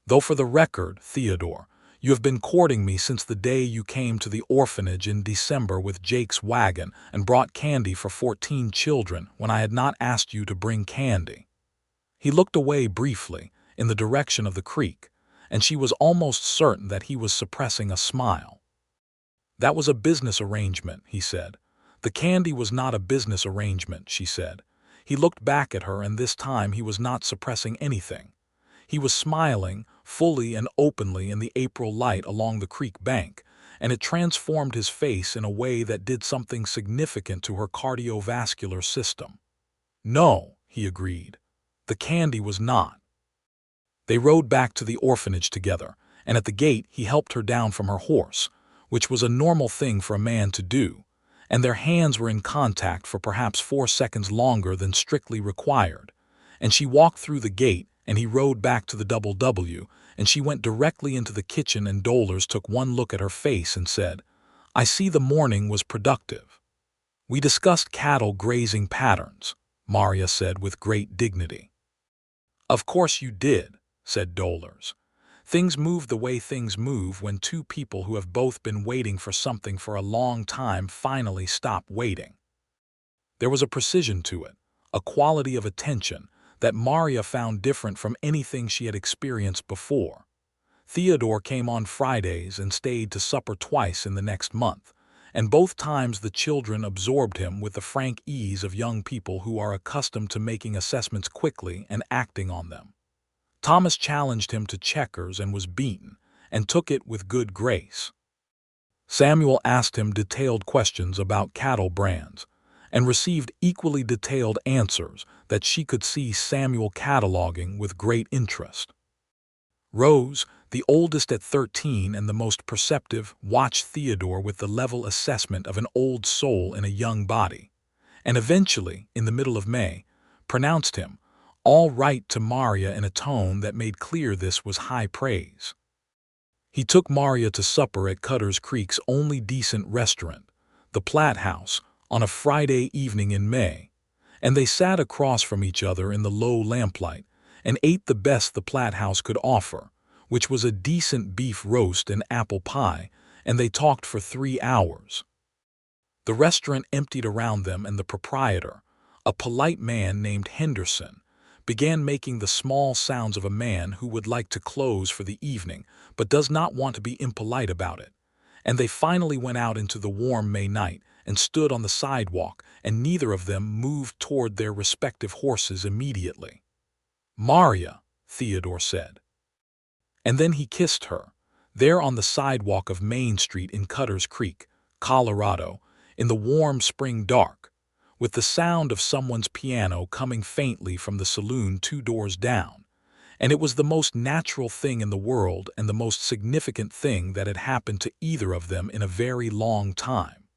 "Though for the record, Theodore, you have been courting me since the day you came to the orphanage in December with Jake's wagon and brought candy for 14 children when I had not asked you to bring candy." He looked away briefly, in the direction of the creek, and she was almost certain that he was suppressing a smile. "That was a business arrangement," he said. "The candy was not a business arrangement," she said. He looked back at her, and this time he was not suppressing anything. He was smiling, fully and openly in the April light along the creek bank, and it transformed his face in a way that did something significant to her cardiovascular system. "No," he agreed. "The candy was not." They rode back to the orphanage together, and at the gate he helped her down from her horse, which was a normal thing for a man to do, and their hands were in contact for perhaps 4 seconds longer than strictly required, and she walked through the gate, and he rode back to the Double W, and she went directly into the kitchen, and Dollars took one look at her face and said, "I see the morning was productive." "We discussed cattle grazing patterns," Maria said with great dignity. "Of course you did," said Dollars. "Things move the way things move when two people who have both been waiting for something for a long time finally stop waiting." There was a precision to it, a quality of attention, that Maria found different from anything she had experienced before. Theodore came on Fridays and stayed to supper twice in the next month, and both times the children absorbed him with the frank ease of young people who are accustomed to making assessments quickly and acting on them. Thomas challenged him to checkers and was beaten, and took it with good grace. Samuel asked him detailed questions about cattle brands, and received equally detailed answers that she could see Samuel cataloging with great interest. Rose, the oldest at 13 and the most perceptive, watched Theodore with the level assessment of an old soul in a young body, and eventually, in the middle of May, pronounced him all right to Maria in a tone that made clear this was high praise. He took Maria to supper at Cutter's Creek's only decent restaurant, the Platt House, on a Friday evening in May, and they sat across from each other in the low lamplight and ate the best the Platt House could offer, which was a decent beef roast and apple pie, and they talked for 3 hours. The restaurant emptied around them, and the proprietor, a polite man named Henderson, began making the small sounds of a man who would like to close for the evening but does not want to be impolite about it. And they finally went out into the warm May night and stood on the sidewalk, and neither of them moved toward their respective horses immediately. "Maria," Theodore said. And then he kissed her, there on the sidewalk of Main Street in Cutter's Creek, Colorado, in the warm spring dark, with the sound of someone's piano coming faintly from the saloon 2 doors down, and it was the most natural thing in the world and the most significant thing that had happened to either of them in a very long time.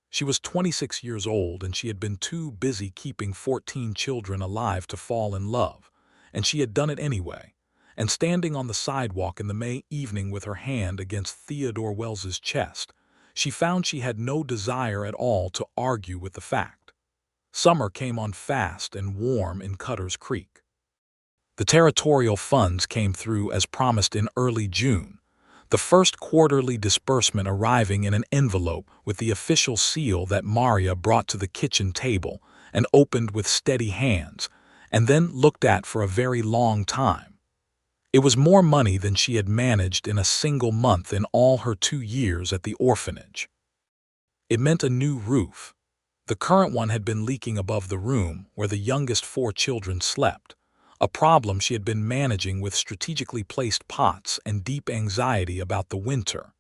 She was 26 years old, and she had been too busy keeping 14 children alive to fall in love, and she had done it anyway, and standing on the sidewalk in the May evening with her hand against Theodore Wells's chest, she found she had no desire at all to argue with the fact. Summer came on fast and warm in Cutter's Creek. The territorial funds came through as promised in early June, the first quarterly disbursement arriving in an envelope with the official seal that Maria brought to the kitchen table and opened with steady hands, and then looked at for a very long time. It was more money than she had managed in a single month in all her 2 years at the orphanage. It meant a new roof. The current one had been leaking above the room where the youngest 4 children slept, a problem she had been managing with strategically placed pots and deep anxiety about the winter.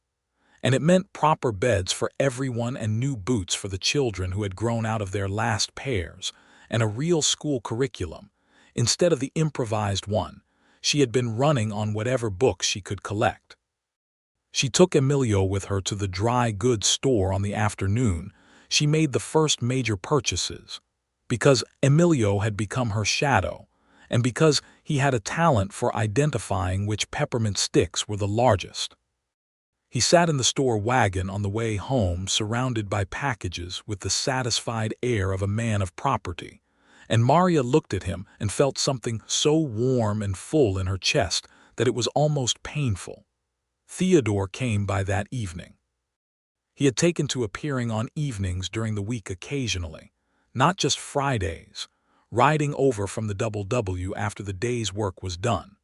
And it meant proper beds for everyone and new boots for the children who had grown out of their last pairs, and a real school curriculum, instead of the improvised one she had been running on whatever books she could collect. She took Emilio with her to the dry goods store on the afternoon she made the first major purchases, because Emilio had become her shadow, and because he had a talent for identifying which peppermint sticks were the largest. He sat in the store wagon on the way home, surrounded by packages, with the satisfied air of a man of property, and Maria looked at him and felt something so warm and full in her chest that it was almost painful. Theodore came by that evening. He had taken to appearing on evenings during the week occasionally, not just Fridays, riding over from the W after the day's work was done,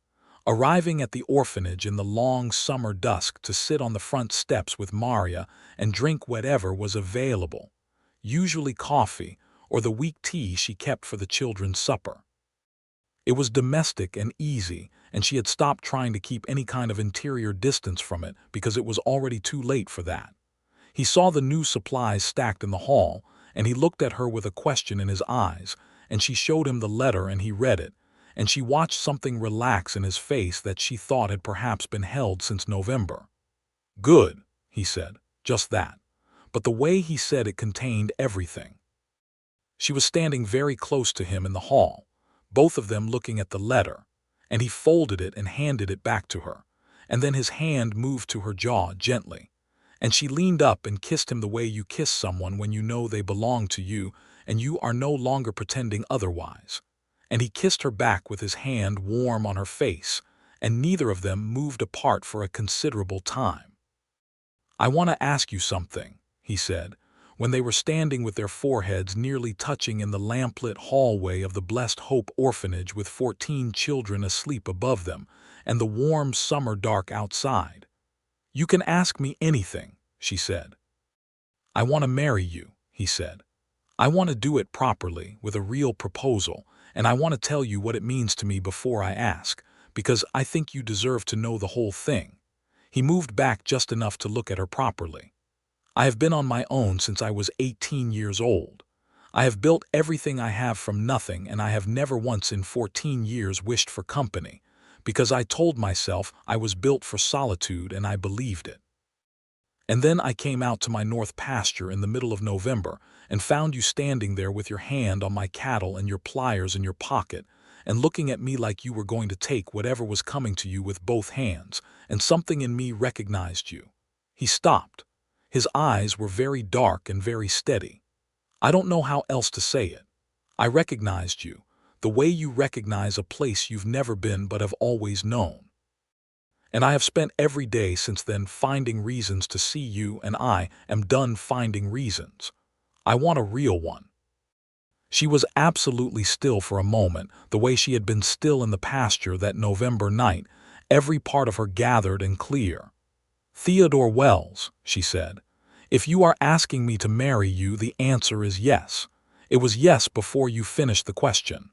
arriving at the orphanage in the long summer dusk to sit on the front steps with Maria and drink whatever was available, usually coffee or the weak tea she kept for the children's supper. It was domestic and easy, and she had stopped trying to keep any kind of interior distance from it because it was already too late for that. He saw the new supplies stacked in the hall, and he looked at her with a question in his eyes, and she showed him the letter and he read it, and she watched something relax in his face that she thought had perhaps been held since November. "Good," he said, just that. But the way he said it contained everything. She was standing very close to him in the hall, both of them looking at the letter, and he folded it and handed it back to her, and then his hand moved to her jaw gently, and she leaned up and kissed him the way you kiss someone when you know they belong to you and you are no longer pretending otherwise. And he kissed her back with his hand warm on her face, and neither of them moved apart for a considerable time. "I want to ask you something," he said, when they were standing with their foreheads nearly touching in the lamplit hallway of the Blessed Hope Orphanage with 14 children asleep above them and the warm summer dark outside. "You can ask me anything," she said. "I want to marry you," he said. "I want to do it properly, with a real proposal, and I want to tell you what it means to me before I ask, because I think you deserve to know the whole thing." He moved back just enough to look at her properly. "I have been on my own since I was 18 years old. I have built everything I have from nothing, and I have never once in 14 years wished for company, because I told myself I was built for solitude and I believed it. And then I came out to my north pasture in the middle of November and found you standing there with your hand on my cattle and your pliers in your pocket, and looking at me like you were going to take whatever was coming to you with both hands, and something in me recognized you." He stopped. His eyes were very dark and very steady. "I don't know how else to say it. I recognized you, the way you recognize a place you've never been but have always known. And I have spent every day since then finding reasons to see you, and I am done finding reasons. I want a real one." She was absolutely still for a moment, the way she had been still in the pasture that November night, every part of her gathered and clear. "Theodore Wells," she said, "if you are asking me to marry you, the answer is yes. It was yes before you finished the question."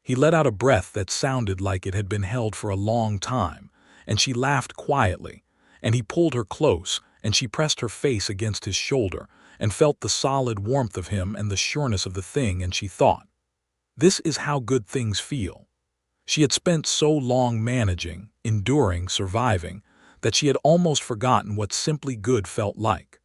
He let out a breath that sounded like it had been held for a long time, and she laughed quietly, and he pulled her close, and she pressed her face against his shoulder, and felt the solid warmth of him and the sureness of the thing, and she thought, this is how good things feel. She had spent so long managing, enduring, surviving, that she had almost forgotten what simply good felt like.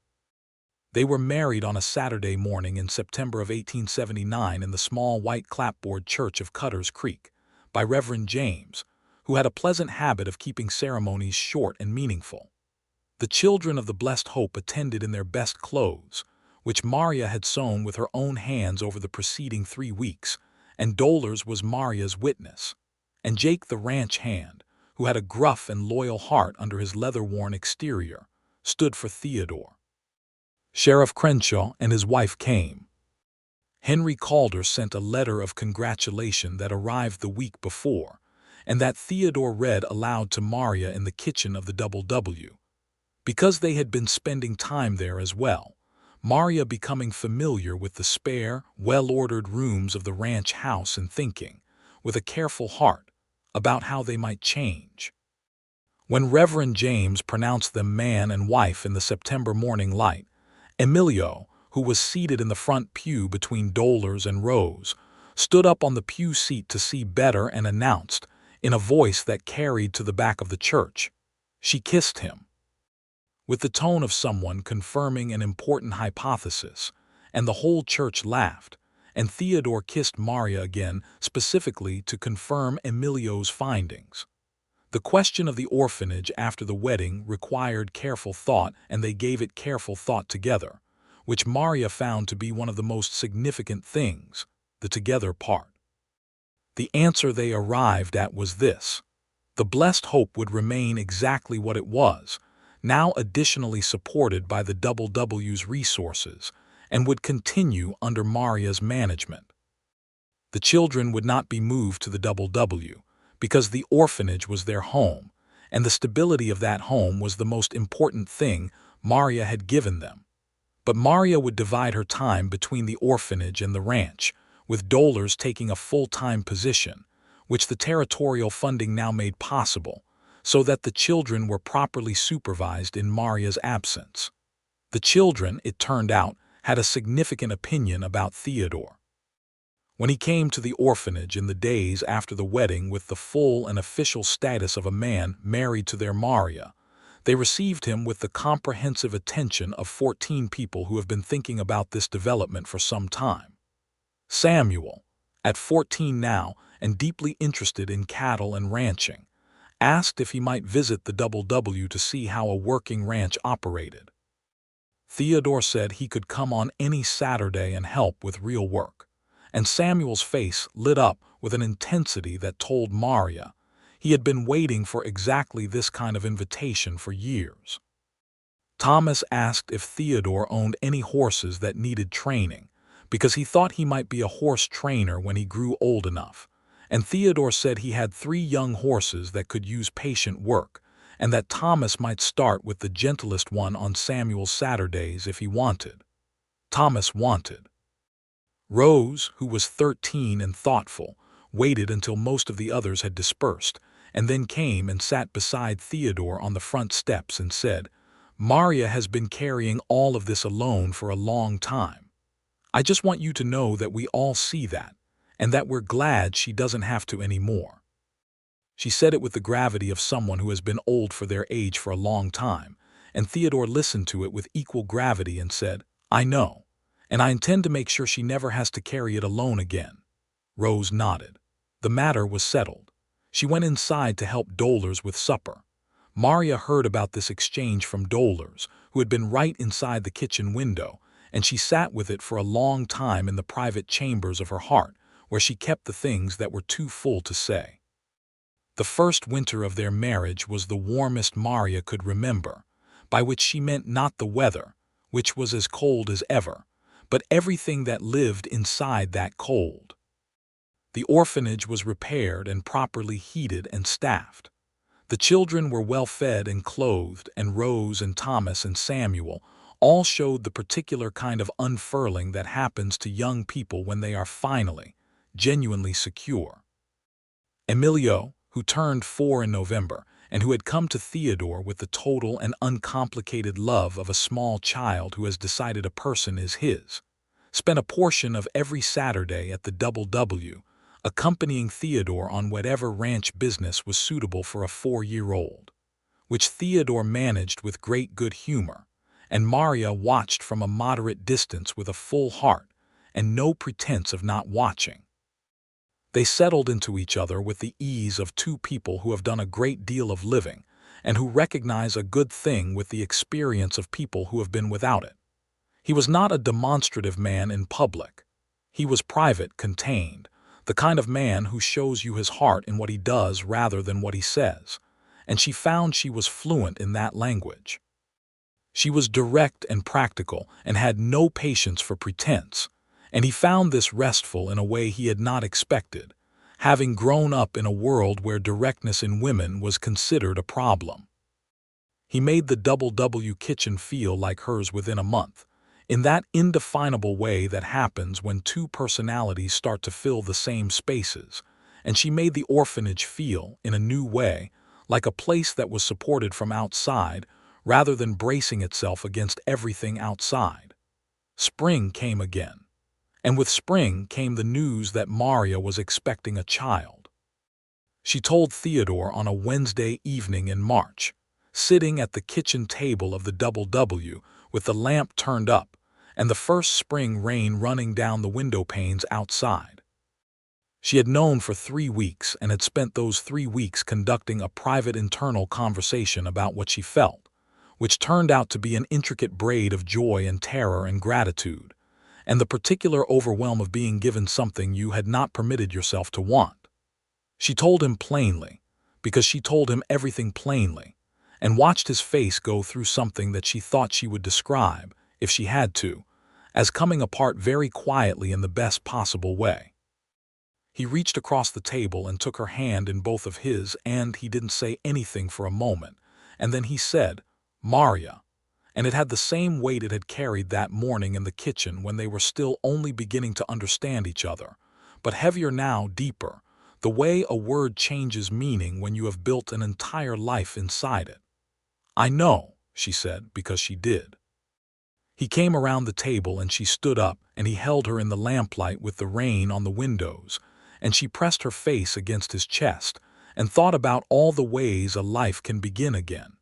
They were married on a Saturday morning in September of 1879 in the small white clapboard church of Cutter's Creek, by Reverend James, who had a pleasant habit of keeping ceremonies short and meaningful. The children of the Blessed Hope attended in their best clothes, which Maria had sewn with her own hands over the preceding 3 weeks, and Dolores was Maria's witness, and Jake the ranch hand, who had a gruff and loyal heart under his leather-worn exterior, stood for Theodore. Sheriff Crenshaw and his wife came. Henry Calder sent a letter of congratulation that arrived the week before, and that Theodore read aloud to Maria in the kitchen of the Double W. Because they had been spending time there as well, Maria becoming familiar with the spare, well-ordered rooms of the ranch house and thinking, with a careful heart, about how they might change. When Reverend James pronounced them man and wife in the September morning light, Emilio, who was seated in the front pew between Dolores and Rose, stood up on the pew seat to see better and announced, in a voice that carried to the back of the church, "She kissed him," with the tone of someone confirming an important hypothesis, and the whole church laughed, and Theodore kissed Maria again specifically to confirm Emilio's findings. The question of the orphanage after the wedding required careful thought, and they gave it careful thought together, which Maria found to be one of the most significant things, the together part. The answer they arrived at was this: the Blessed Hope would remain exactly what it was, now additionally supported by the Double W's resources, and would continue under Maria's management. The children would not be moved to the Double W, because the orphanage was their home, and the stability of that home was the most important thing Maria had given them. But Maria would divide her time between the orphanage and the ranch, with Dolores taking a full-time position, which the territorial funding now made possible, so that the children were properly supervised in Maria's absence. The children, it turned out, had a significant opinion about Theodore. When he came to the orphanage in the days after the wedding with the full and official status of a man married to their Maria, they received him with the comprehensive attention of 14 people who have been thinking about this development for some time. Samuel, at 14 now and deeply interested in cattle and ranching, asked if he might visit the Double W to see how a working ranch operated. Theodore said he could come on any Saturday and help with real work, and Samuel's face lit up with an intensity that told Maria he had been waiting for exactly this kind of invitation for years. Thomas asked if Theodore owned any horses that needed training, because he thought he might be a horse trainer when he grew old enough, and Theodore said he had 3 young horses that could use patient work, and that Thomas might start with the gentlest one on Samuel's Saturdays if he wanted. Thomas wanted. Rose, who was 13 and thoughtful, waited until most of the others had dispersed, and then came and sat beside Theodore on the front steps and said, "Maria has been carrying all of this alone for a long time. I just want you to know that we all see that, and that we're glad she doesn't have to anymore." She said it with the gravity of someone who has been old for their age for a long time, and Theodore listened to it with equal gravity and said, "I know, and I intend to make sure she never has to carry it alone again." Rose nodded. The matter was settled. She went inside to help Dolores with supper. Maria heard about this exchange from Dolores, who had been right inside the kitchen window, and she sat with it for a long time in the private chambers of her heart, where she kept the things that were too full to say. The first winter of their marriage was the warmest Maria could remember, by which she meant not the weather, which was as cold as ever, but everything that lived inside that cold. The orphanage was repaired and properly heated and staffed. The children were well fed and clothed, and Rose and Thomas and Samuel all showed the particular kind of unfurling that happens to young people when they are finally, genuinely secure. Emilio, who turned 4 in November, and who had come to Theodore with the total and uncomplicated love of a small child who has decided a person is his, spent a portion of every Saturday at the W, accompanying Theodore on whatever ranch business was suitable for a 4-year-old, which Theodore managed with great good humor, and Maria watched from a moderate distance with a full heart and no pretense of not watching. They settled into each other with the ease of two people who have done a great deal of living and who recognize a good thing with the experience of people who have been without it. He was not a demonstrative man in public. He was private, contained, the kind of man who shows you his heart in what he does rather than what he says, and she found she was fluent in that language. She was direct and practical and had no patience for pretense, and he found this restful in a way he had not expected, having grown up in a world where directness in women was considered a problem. He made the W kitchen feel like hers within a month, in that indefinable way that happens when two personalities start to fill the same spaces, and she made the orphanage feel, in a new way, like a place that was supported from outside rather than bracing itself against everything outside. Spring came again, and with spring came the news that Maria was expecting a child. She told Theodore on a Wednesday evening in March, sitting at the kitchen table of the W with the lamp turned up and the first spring rain running down the window panes outside. She had known for 3 weeks and had spent those 3 weeks conducting a private internal conversation about what she felt, which turned out to be an intricate braid of joy and terror and gratitude, and the particular overwhelm of being given something you had not permitted yourself to want. She told him plainly, because she told him everything plainly, and watched his face go through something that she thought she would describe, if she had to, as coming apart very quietly in the best possible way. He reached across the table and took her hand in both of his, and he didn't say anything for a moment, and then he said, "Maria," and it had the same weight it had carried that morning in the kitchen when they were still only beginning to understand each other, but heavier now, deeper, the way a word changes meaning when you have built an entire life inside it. "I know," she said, because she did. He came around the table and she stood up, and he held her in the lamplight with the rain on the windows, and she pressed her face against his chest and thought about all the ways a life can begin again.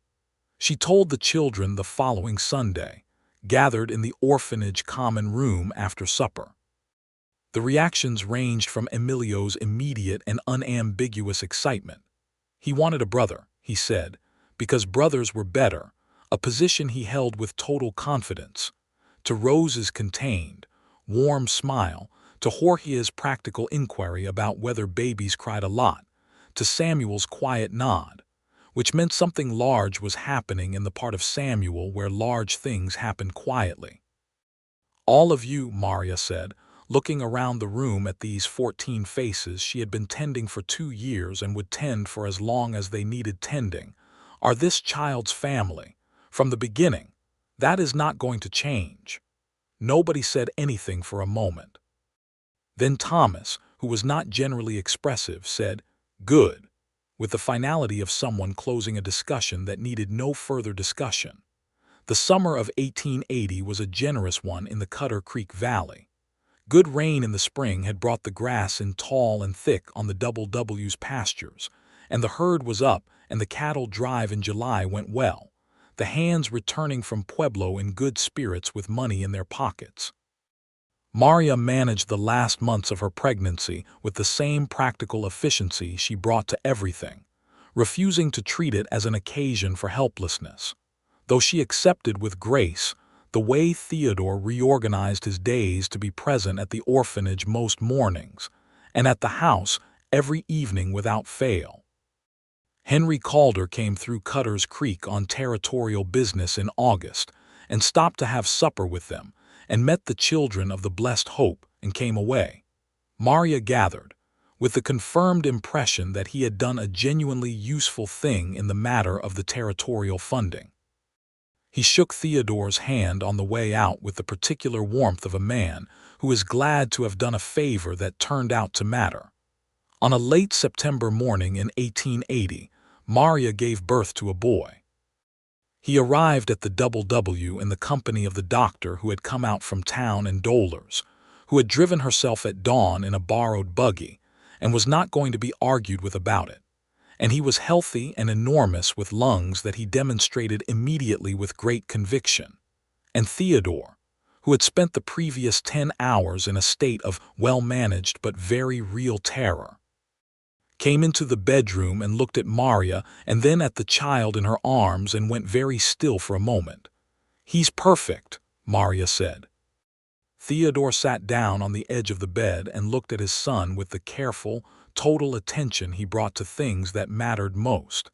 She told the children the following Sunday, gathered in the orphanage common room after supper. The reactions ranged from Emilio's immediate and unambiguous excitement. He wanted a brother, he said, because brothers were better, a position he held with total confidence, to Rose's contained, warm smile, to Jorge's practical inquiry about whether babies cried a lot, to Samuel's quiet nod, which meant something large was happening in the part of Samuel where large things happen quietly. "All of you," Maria said, looking around the room at these 14 faces she had been tending for 2 years and would tend for as long as they needed tending, "are this child's family. From the beginning. That is not going to change." Nobody said anything for a moment. Then Thomas, who was not generally expressive, said, "Good," with the finality of someone closing a discussion that needed no further discussion. The summer of 1880 was a generous one in the Cutter Creek Valley. Good rain in the spring had brought the grass in tall and thick on the W's pastures, and the herd was up, and the cattle drive in July went well, the hands returning from Pueblo in good spirits with money in their pockets. Maria managed the last months of her pregnancy with the same practical efficiency she brought to everything, refusing to treat it as an occasion for helplessness. Though she accepted with grace the way Theodore reorganized his days to be present at the orphanage most mornings, and at the house every evening without fail. Henry Calder came through Cutter's Creek on territorial business in August, and stopped to have supper with them, and met the children of the Blessed Hope, and came away. Maria gathered, with the confirmed impression that he had done a genuinely useful thing in the matter of the territorial funding. He shook Theodore's hand on the way out with the particular warmth of a man who is glad to have done a favor that turned out to matter. On a late September morning in 1880, Maria gave birth to a boy. He arrived at the W in the company of the doctor who had come out from town and Doller's, who had driven herself at dawn in a borrowed buggy, and was not going to be argued with about it. And he was healthy and enormous with lungs that he demonstrated immediately with great conviction. And Theodore, who had spent the previous 10 hours in a state of well-managed but very real terror, came into the bedroom and looked at Maria and then at the child in her arms and went very still for a moment. "He's perfect," Maria said. Theodore sat down on the edge of the bed and looked at his son with the careful, total attention he brought to things that mattered most.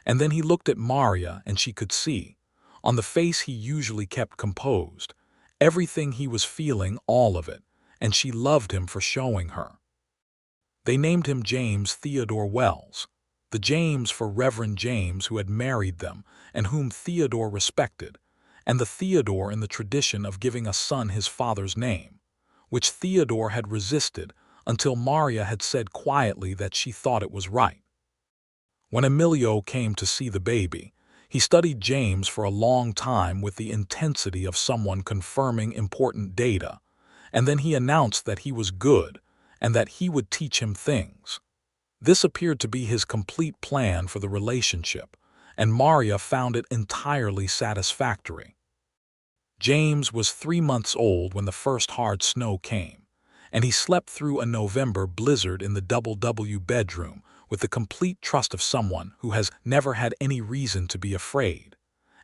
And then he looked at Maria, and she could see, on the face he usually kept composed, everything he was feeling, all of it, and she loved him for showing her. They named him James Theodore Wells, the James for Reverend James who had married them and whom Theodore respected, and the Theodore in the tradition of giving a son his father's name, which Theodore had resisted until Maria had said quietly that she thought it was right. When Emilio came to see the baby, he studied James for a long time with the intensity of someone confirming important data, and then he announced that he was good and that he would teach him things. This appeared to be his complete plan for the relationship, and Maria found it entirely satisfactory. James was 3 months old when the first hard snow came, and he slept through a November blizzard in the W bedroom with the complete trust of someone who has never had any reason to be afraid.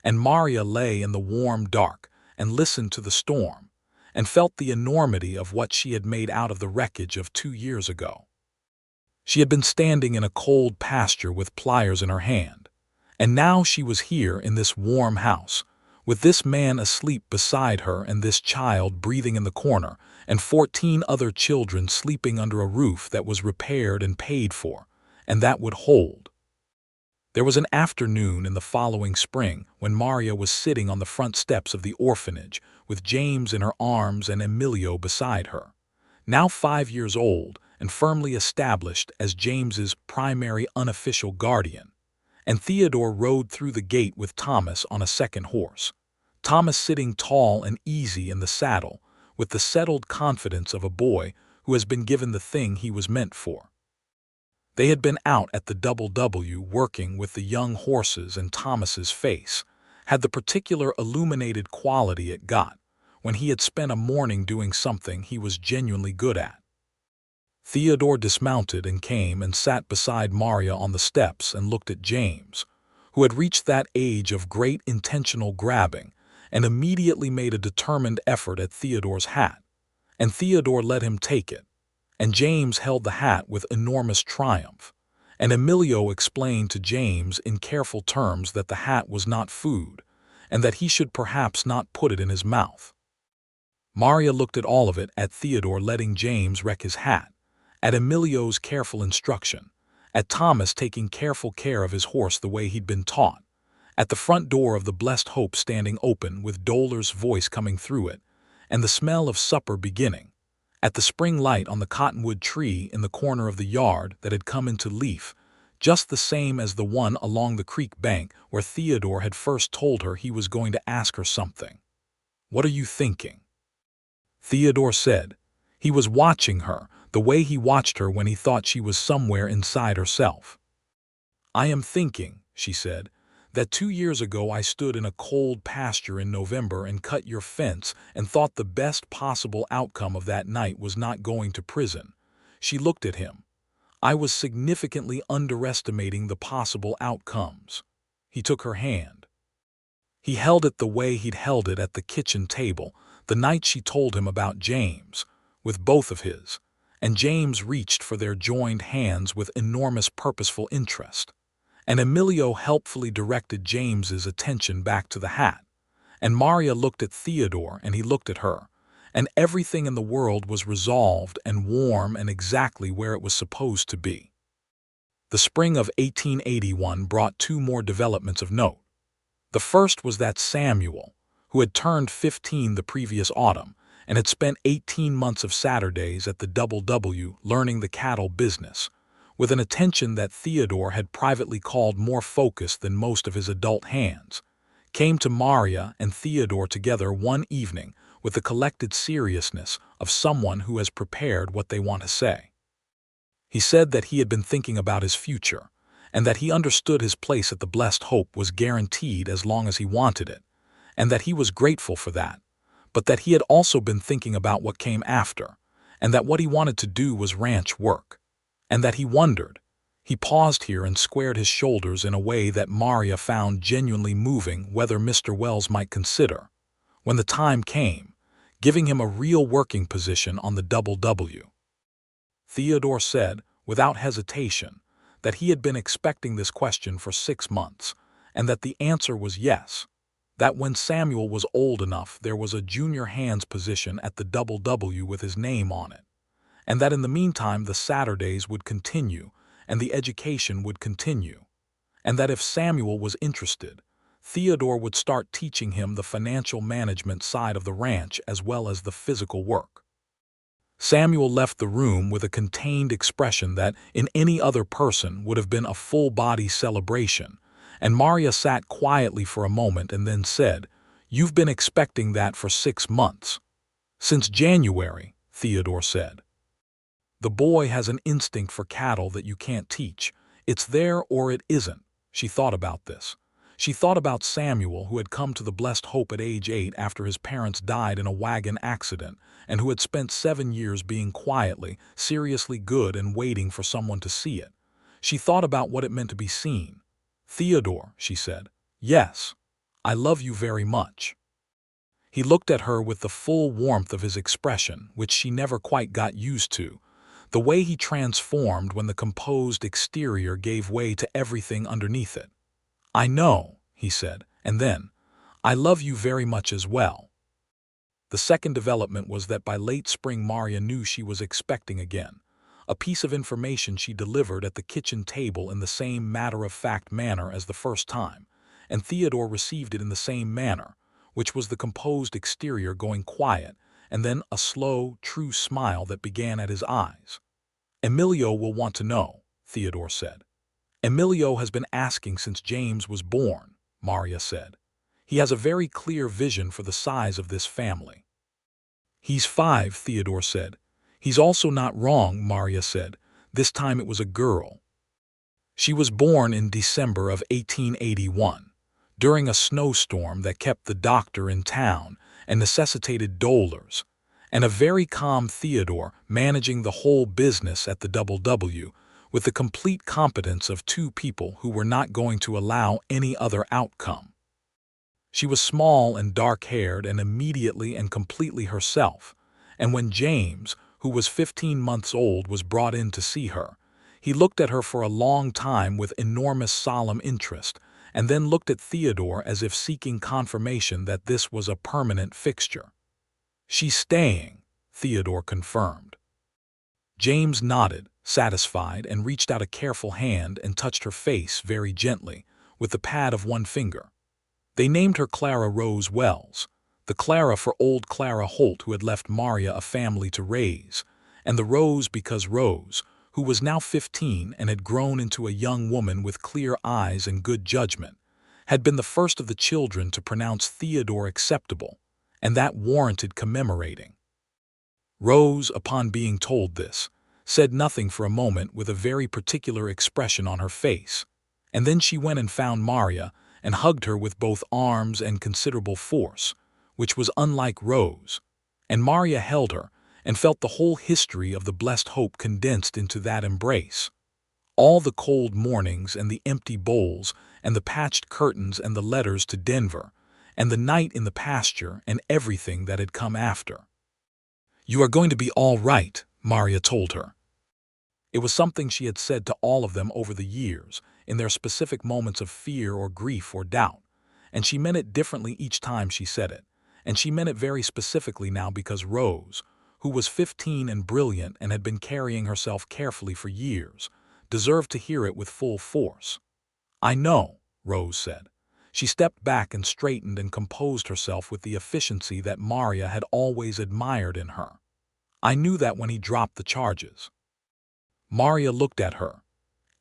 And Maria lay in the warm dark and listened to the storm, and felt the enormity of what she had made out of the wreckage of 2 years ago. She had been standing in a cold pasture with pliers in her hand, and now she was here in this warm house, with this man asleep beside her and this child breathing in the corner, and 14 other children sleeping under a roof that was repaired and paid for, and that would hold. There was an afternoon in the following spring when Maria was sitting on the front steps of the orphanage with James in her arms and Emilio beside her, now 5 years old and firmly established as James's primary unofficial guardian, and Theodore rode through the gate with Thomas on a second horse, Thomas sitting tall and easy in the saddle with the settled confidence of a boy who has been given the thing he was meant for. They had been out at the W working with the young horses, and Thomas's face had the particular illuminated quality it got when he had spent a morning doing something he was genuinely good at. Theodore dismounted and came and sat beside Maria on the steps and looked at James, who had reached that age of great intentional grabbing, and immediately made a determined effort at Theodore's hat, and Theodore let him take it, and James held the hat with enormous triumph, and Emilio explained to James in careful terms that the hat was not food, and that he should perhaps not put it in his mouth. Maria looked at all of it, at Theodore letting James wreck his hat, at Emilio's careful instruction, at Thomas taking careful care of his horse the way he'd been taught, at the front door of the Blessed Hope standing open with Doller's voice coming through it, and the smell of supper beginning, at the spring light on the cottonwood tree in the corner of the yard that had come into leaf, just the same as the one along the creek bank where Theodore had first told her he was going to ask her something. "What are you thinking?" Theodore said. He was watching her, the way he watched her when he thought she was somewhere inside herself. "I am thinking," she said, "that 2 years ago I stood in a cold pasture in November and cut your fence and thought the best possible outcome of that night was not going to prison." She looked at him. "I was significantly underestimating the possible outcomes." He took her hand. He held it the way he'd held it at the kitchen table the night she told him about James, with both of his, and James reached for their joined hands with enormous purposeful interest. And Emilio helpfully directed James's attention back to the hat. And Maria looked at Theodore and he looked at her, and everything in the world was resolved and warm and exactly where it was supposed to be. The spring of 1881 brought two more developments of note. The first was that Samuel, who had turned 15 the previous autumn and had spent 18 months of Saturdays at the W learning the cattle business, with an attention that Theodore had privately called more focused than most of his adult hands, came to Maria and Theodore together one evening with the collected seriousness of someone who has prepared what they want to say. He said that he had been thinking about his future, and that he understood his place at the Blessed Hope was guaranteed as long as he wanted it, and that he was grateful for that, but that he had also been thinking about what came after, and that what he wanted to do was ranch work, and that he wondered. He paused here and squared his shoulders in a way that Maria found genuinely moving whether Mr. Wells might consider, when the time came, giving him a real working position on the W. Theodore said, without hesitation, that he had been expecting this question for 6 months, and that the answer was yes, that when Samuel was old enough there was a junior hands position at the W with his name on it, and that in the meantime the Saturdays would continue and the education would continue, and that if Samuel was interested, Theodore would start teaching him the financial management side of the ranch as well as the physical work. Samuel left the room with a contained expression that, in any other person, would have been a full-body celebration, and Maria sat quietly for a moment and then said, "You've been expecting that for 6 months." "Since January," Theodore said. "The boy has an instinct for cattle that you can't teach. It's there or it isn't." She thought about this. She thought about Samuel, who had come to the Blessed Hope at age 8 after his parents died in a wagon accident, and who had spent 7 years being quietly, seriously good and waiting for someone to see it. She thought about what it meant to be seen. "Theodore," she said, "yes, I love you very much." He looked at her with the full warmth of his expression, which she never quite got used to, the way he transformed when the composed exterior gave way to everything underneath it. "I know," he said, and then, "I love you very much as well." The second development was that by late spring Maria knew she was expecting again, a piece of information she delivered at the kitchen table in the same matter-of-fact manner as the first time, and Theodore received it in the same manner, which was the composed exterior going quiet, and then a slow, true smile that began at his eyes. "Emilio will want to know," Theodore said. "Emilio has been asking since James was born," Maria said. "He has a very clear vision for the size of this family." "He's 5, Theodore said. "He's also not wrong," Maria said. "This time it was a girl. She was born in December of 1881, during a snowstorm that kept the doctor in town and necessitated dolars, and a very calm Theodore managing the whole business at the W, with the complete competence of 2 people who were not going to allow any other outcome. She was small and dark-haired and immediately and completely herself, and when James, who was 15 months old, was brought in to see her, he looked at her for a long time with enormous solemn interest, and then looked at Theodore as if seeking confirmation that this was a permanent fixture. "She's staying," Theodore confirmed. James nodded, satisfied, and reached out a careful hand and touched her face very gently, with the pad of one finger. They named her Clara Rose Wells, the Clara for old Clara Holt who had left Maria a family to raise, and the Rose because Rose, who was now 15 and had grown into a young woman with clear eyes and good judgment, had been the first of the children to pronounce Theodore acceptable, and that warranted commemorating. Rose, upon being told this, said nothing for a moment with a very particular expression on her face, And then she went and found Maria and hugged her with both arms and considerable force, which was unlike Rose. And Maria held her and felt the whole history of the blessed hope condensed into that embrace. All the cold mornings and the empty bowls and the patched curtains and the letters to Denver and the night in the pasture and everything that had come after. "You are going to be all right," Maria told her. It was something she had said to all of them over the years, in their specific moments of fear or grief or doubt, and she meant it differently each time she said it, and she meant it very specifically now because Rose, who was 15 and brilliant and had been carrying herself carefully for years, deserved to hear it with full force. "I know," Rose said. She stepped back and straightened and composed herself with the efficiency that Maria had always admired in her. "I knew that when he dropped the charges." Maria looked at her.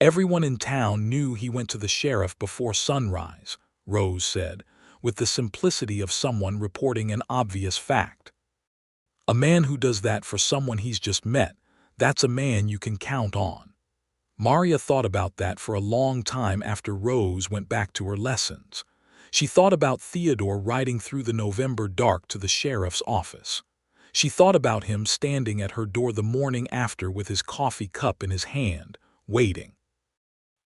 "Everyone in town knew he went to the sheriff before sunrise," Rose said, with the simplicity of someone reporting an obvious fact. "A man who does that for someone he's just met, that's a man you can count on." Maria thought about that for a long time after Rose went back to her lessons. She thought about Theodore riding through the November dark to the sheriff's office. She thought about him standing at her door the morning after with his coffee cup in his hand, waiting.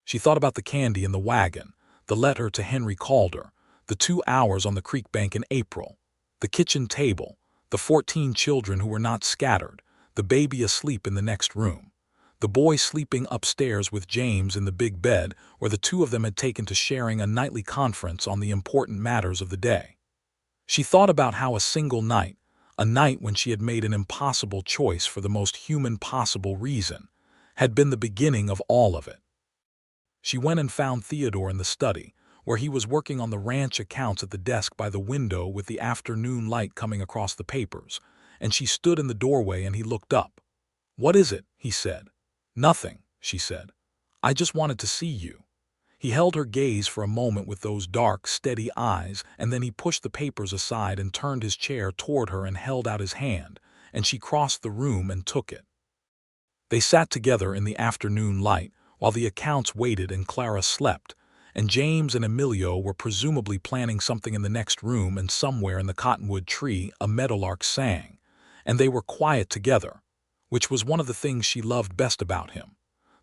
She thought about the candy in the wagon, the letter to Henry Calder, the 2 hours on the creek bank in April, the kitchen table, the 14 children who were not scattered, the baby asleep in the next room, the boy sleeping upstairs with James in the big bed where the two of them had taken to sharing a nightly conference on the important matters of the day. She thought about how a single night, a night when she had made an impossible choice for the most human possible reason, had been the beginning of all of it. She went and found Theodore in the study, where he was working on the ranch accounts at the desk by the window with the afternoon light coming across the papers, and she stood in the doorway and he looked up. "What is it?" he said. "Nothing," she said. "I just wanted to see you." He held her gaze for a moment with those dark, steady eyes, and then he pushed the papers aside and turned his chair toward her and held out his hand, and she crossed the room and took it. They sat together in the afternoon light while the accounts waited and Clara slept, and James and Emilio were presumably planning something in the next room, and somewhere in the cottonwood tree a meadowlark sang, and they were quiet together, which was one of the things she loved best about him.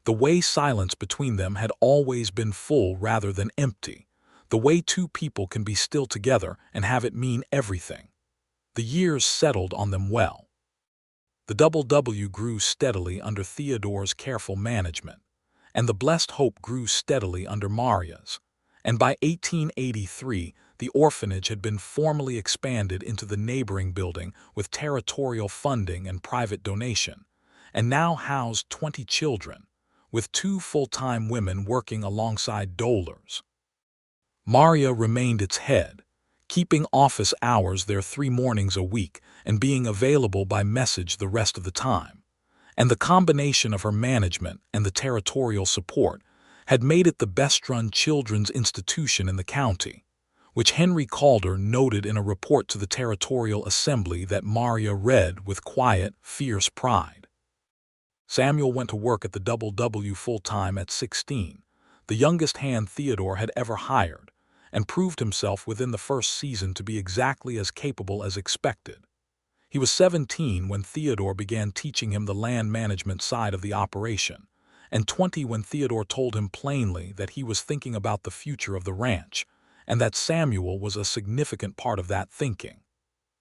The way silence between them had always been full rather than empty, the way two people can be still together and have it mean everything. The years settled on them well. The W grew steadily under Theodore's careful management, and the blessed hope grew steadily under Maria's, and by 1883 the orphanage had been formally expanded into the neighboring building with territorial funding and private donation, and now housed 20 children, with 2 full-time women working alongside dolers. Maria remained its head, keeping office hours there 3 mornings a week and being available by message the rest of the time, and the combination of her management and the territorial support had made it the best-run children's institution in the county, which Henry Calder noted in a report to the Territorial Assembly that Maria read with quiet, fierce pride. Samuel went to work at the W full-time at 16, the youngest hand Theodore had ever hired, and proved himself within the first season to be exactly as capable as expected. He was 17 when Theodore began teaching him the land management side of the operation, and 20 when Theodore told him plainly that he was thinking about the future of the ranch, and that Samuel was a significant part of that thinking.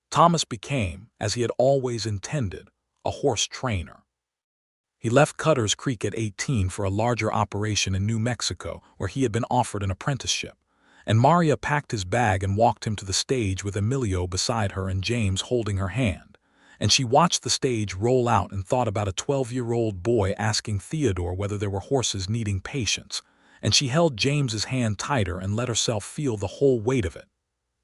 Thomas became, as he had always intended, a horse trainer. He left Cutter's Creek at 18 for a larger operation in New Mexico where he had been offered an apprenticeship, and Maria packed his bag and walked him to the stage with Emilio beside her and James holding her hand, and she watched the stage roll out and thought about a 12-year-old boy asking Theodore whether there were horses needing patience, and she held James's hand tighter and let herself feel the whole weight of it.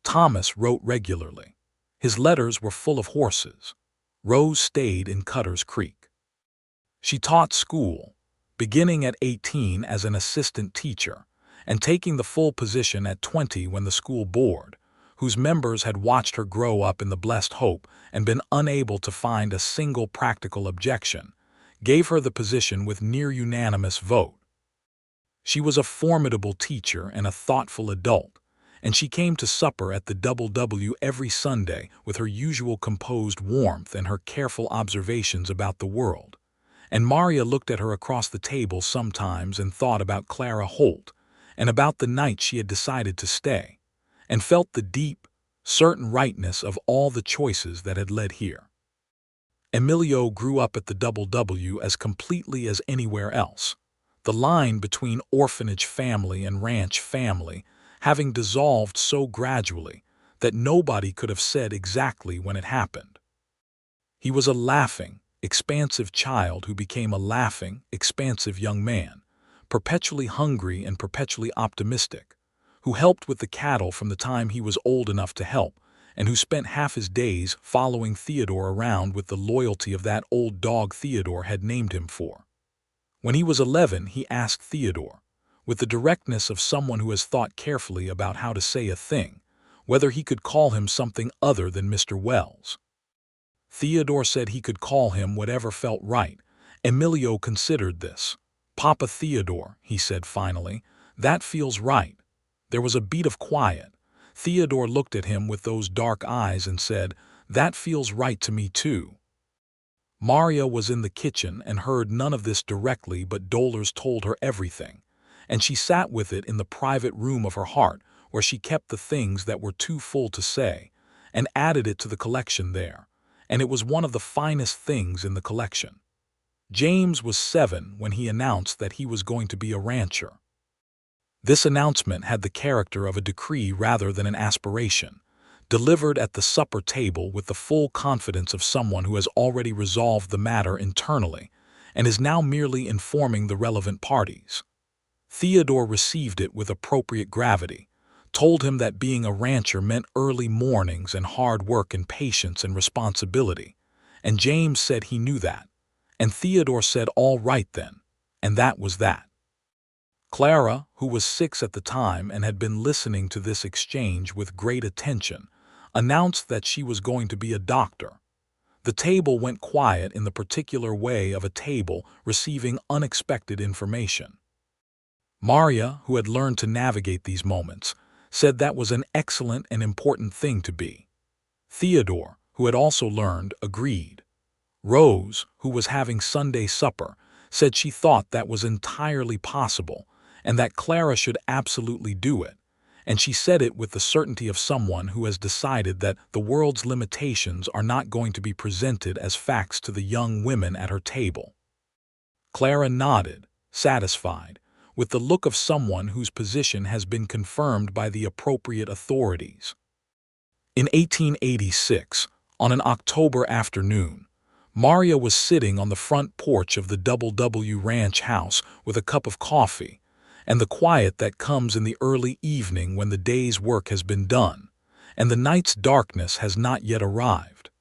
Thomas wrote regularly. His letters were full of horses. Rose stayed in Cutter's Creek. She taught school, beginning at 18 as an assistant teacher, and taking the full position at 20 when the school board, whose members had watched her grow up in the blessed hope and been unable to find a single practical objection, gave her the position with near unanimous vote. She was a formidable teacher and a thoughtful adult, and she came to supper at the Double W every Sunday with her usual composed warmth and her careful observations about the world. And Maria looked at her across the table sometimes and thought about Clara Holt, and about the night she had decided to stay, and felt the deep, certain rightness of all the choices that had led here. Emilio grew up at the Double W as completely as anywhere else, the line between orphanage family and ranch family having dissolved so gradually that nobody could have said exactly when it happened. He was a laughing, expansive child who became a laughing, expansive young man, perpetually hungry and perpetually optimistic, who helped with the cattle from the time he was old enough to help, and who spent half his days following Theodore around with the loyalty of that old dog Theodore had named him for. When he was 11, he asked Theodore, with the directness of someone who has thought carefully about how to say a thing, whether he could call him something other than Mr. Wells. Theodore said he could call him whatever felt right. Emilio considered this. "Papa Theodore," he said finally, "that feels right." There was a beat of quiet. Theodore looked at him with those dark eyes and said, "That feels right to me too." Maria was in the kitchen and heard none of this directly, but Dolores told her everything, and she sat with it in the private room of her heart where she kept the things that were too full to say, and added it to the collection there, and it was one of the finest things in the collection. James was 7 when he announced that he was going to be a rancher. This announcement had the character of a decree rather than an aspiration, delivered at the supper table with the full confidence of someone who has already resolved the matter internally and is now merely informing the relevant parties. Theodore received it with appropriate gravity, told him that being a rancher meant early mornings and hard work and patience and responsibility, and James said he knew that, and Theodore said all right then, and that was that. Clara, who was 6 at the time and had been listening to this exchange with great attention, announced that she was going to be a doctor. The table went quiet in the particular way of a table receiving unexpected information. Maria, who had learned to navigate these moments, said that was an excellent and important thing to be. Theodore, who had also learned, agreed. Rose, who was having Sunday supper, said she thought that was entirely possible and that Clara should absolutely do it, and she said it with the certainty of someone who has decided that the world's limitations are not going to be presented as facts to the young women at her table. Clara nodded, satisfied, with the look of someone whose position has been confirmed by the appropriate authorities. In 1886, on an October afternoon, Maria was sitting on the front porch of the Double W Ranch house with a cup of coffee, and the quiet that comes in the early evening when the day's work has been done, and the night's darkness has not yet arrived.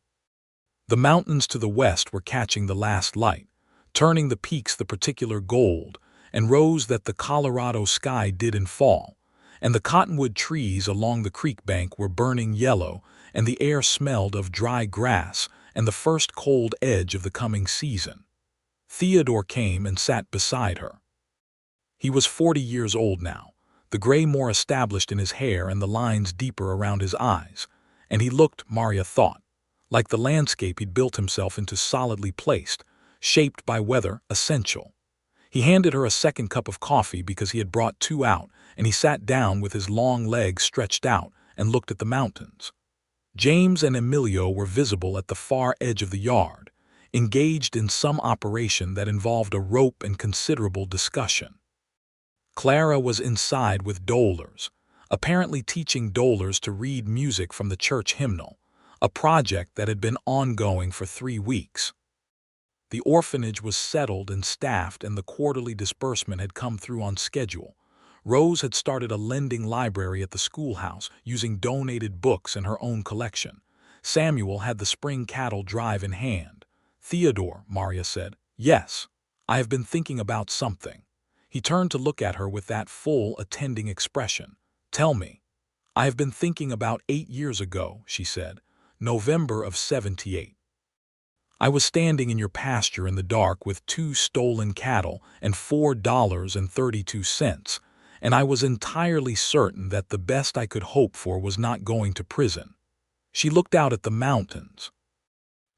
The mountains to the west were catching the last light, turning the peaks the particular gold and rose that the Colorado sky did in fall, and the cottonwood trees along the creek bank were burning yellow, and the air smelled of dry grass and the first cold edge of the coming season. Theodore came and sat beside her. He was 40 years old now, the gray more established in his hair and the lines deeper around his eyes, and he looked, Maria thought, like the landscape he'd built himself into, solidly placed, shaped by weather, essential. He handed her a second cup of coffee because he had brought 2 out, and he sat down with his long legs stretched out and looked at the mountains. James and Emilio were visible at the far edge of the yard, engaged in some operation that involved a rope and considerable discussion. Clara was inside with Dolores, apparently teaching Dolores to read music from the church hymnal, a project that had been ongoing for 3 weeks. The orphanage was settled and staffed, and the quarterly disbursement had come through on schedule. Rose had started a lending library at the schoolhouse using donated books and her own collection. Samuel had the spring cattle drive in hand. "Theodore," Maria said, "yes, I have been thinking about something." He turned to look at her with that full, attending expression. "Tell me." "I have been thinking about 8 years ago," she said, "November of '78. I was standing in your pasture in the dark with 2 stolen cattle and $4.32, and I was entirely certain that the best I could hope for was not going to prison. She looked out at the mountains.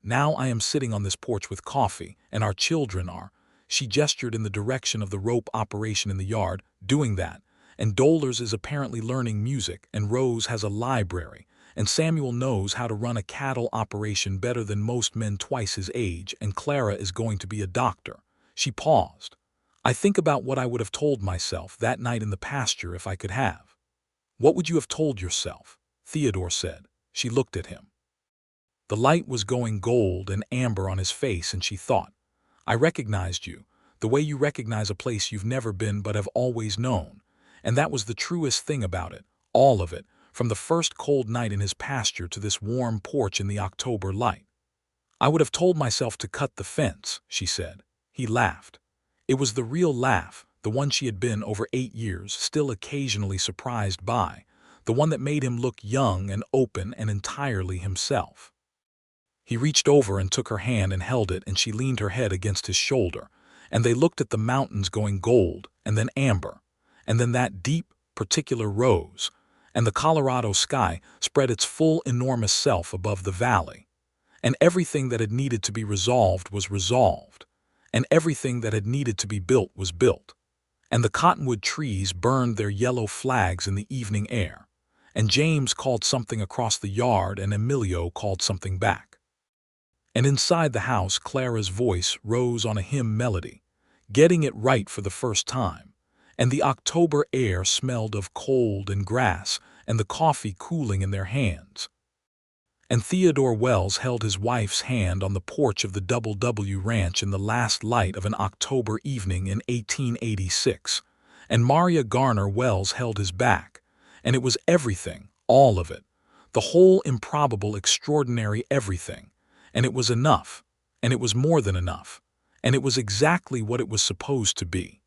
Now I am sitting on this porch with coffee, and our children are. She gestured in the direction of the rope operation in the yard, doing that, and Dolores is apparently learning music, and Rose has a library, and Samuel knows how to run a cattle operation better than most men twice his age, and Clara is going to be a doctor. She paused. I think about what I would have told myself that night in the pasture if I could have. What would you have told yourself? Theodore said. She looked at him. The light was going gold and amber on his face, and she thought, I recognized you, the way you recognize a place you've never been but have always known. And that was the truest thing about it, all of it, from the first cold night in his pasture to this warm porch in the October light. I would have told myself to cut the fence, she said. He laughed. It was the real laugh, the one she had been over 8 years, still occasionally surprised by, the one that made him look young and open and entirely himself. He reached over and took her hand and held it, and she leaned her head against his shoulder, and they looked at the mountains going gold, and then amber, and then that deep, particular rose, and the Colorado sky spread its full enormous self above the valley. And everything that had needed to be resolved was resolved, and everything that had needed to be built was built. And the cottonwood trees burned their yellow flags in the evening air, and James called something across the yard and Emilio called something back. And inside the house Clara's voice rose on a hymn melody, getting it right for the first time, and the October air smelled of cold and grass and the coffee cooling in their hands. And Theodore Wells held his wife's hand on the porch of the W Ranch in the last light of an October evening in 1886, and Maria Garner Wells held his back, and it was everything, all of it, the whole improbable, extraordinary everything, and it was enough, and it was more than enough, and it was exactly what it was supposed to be.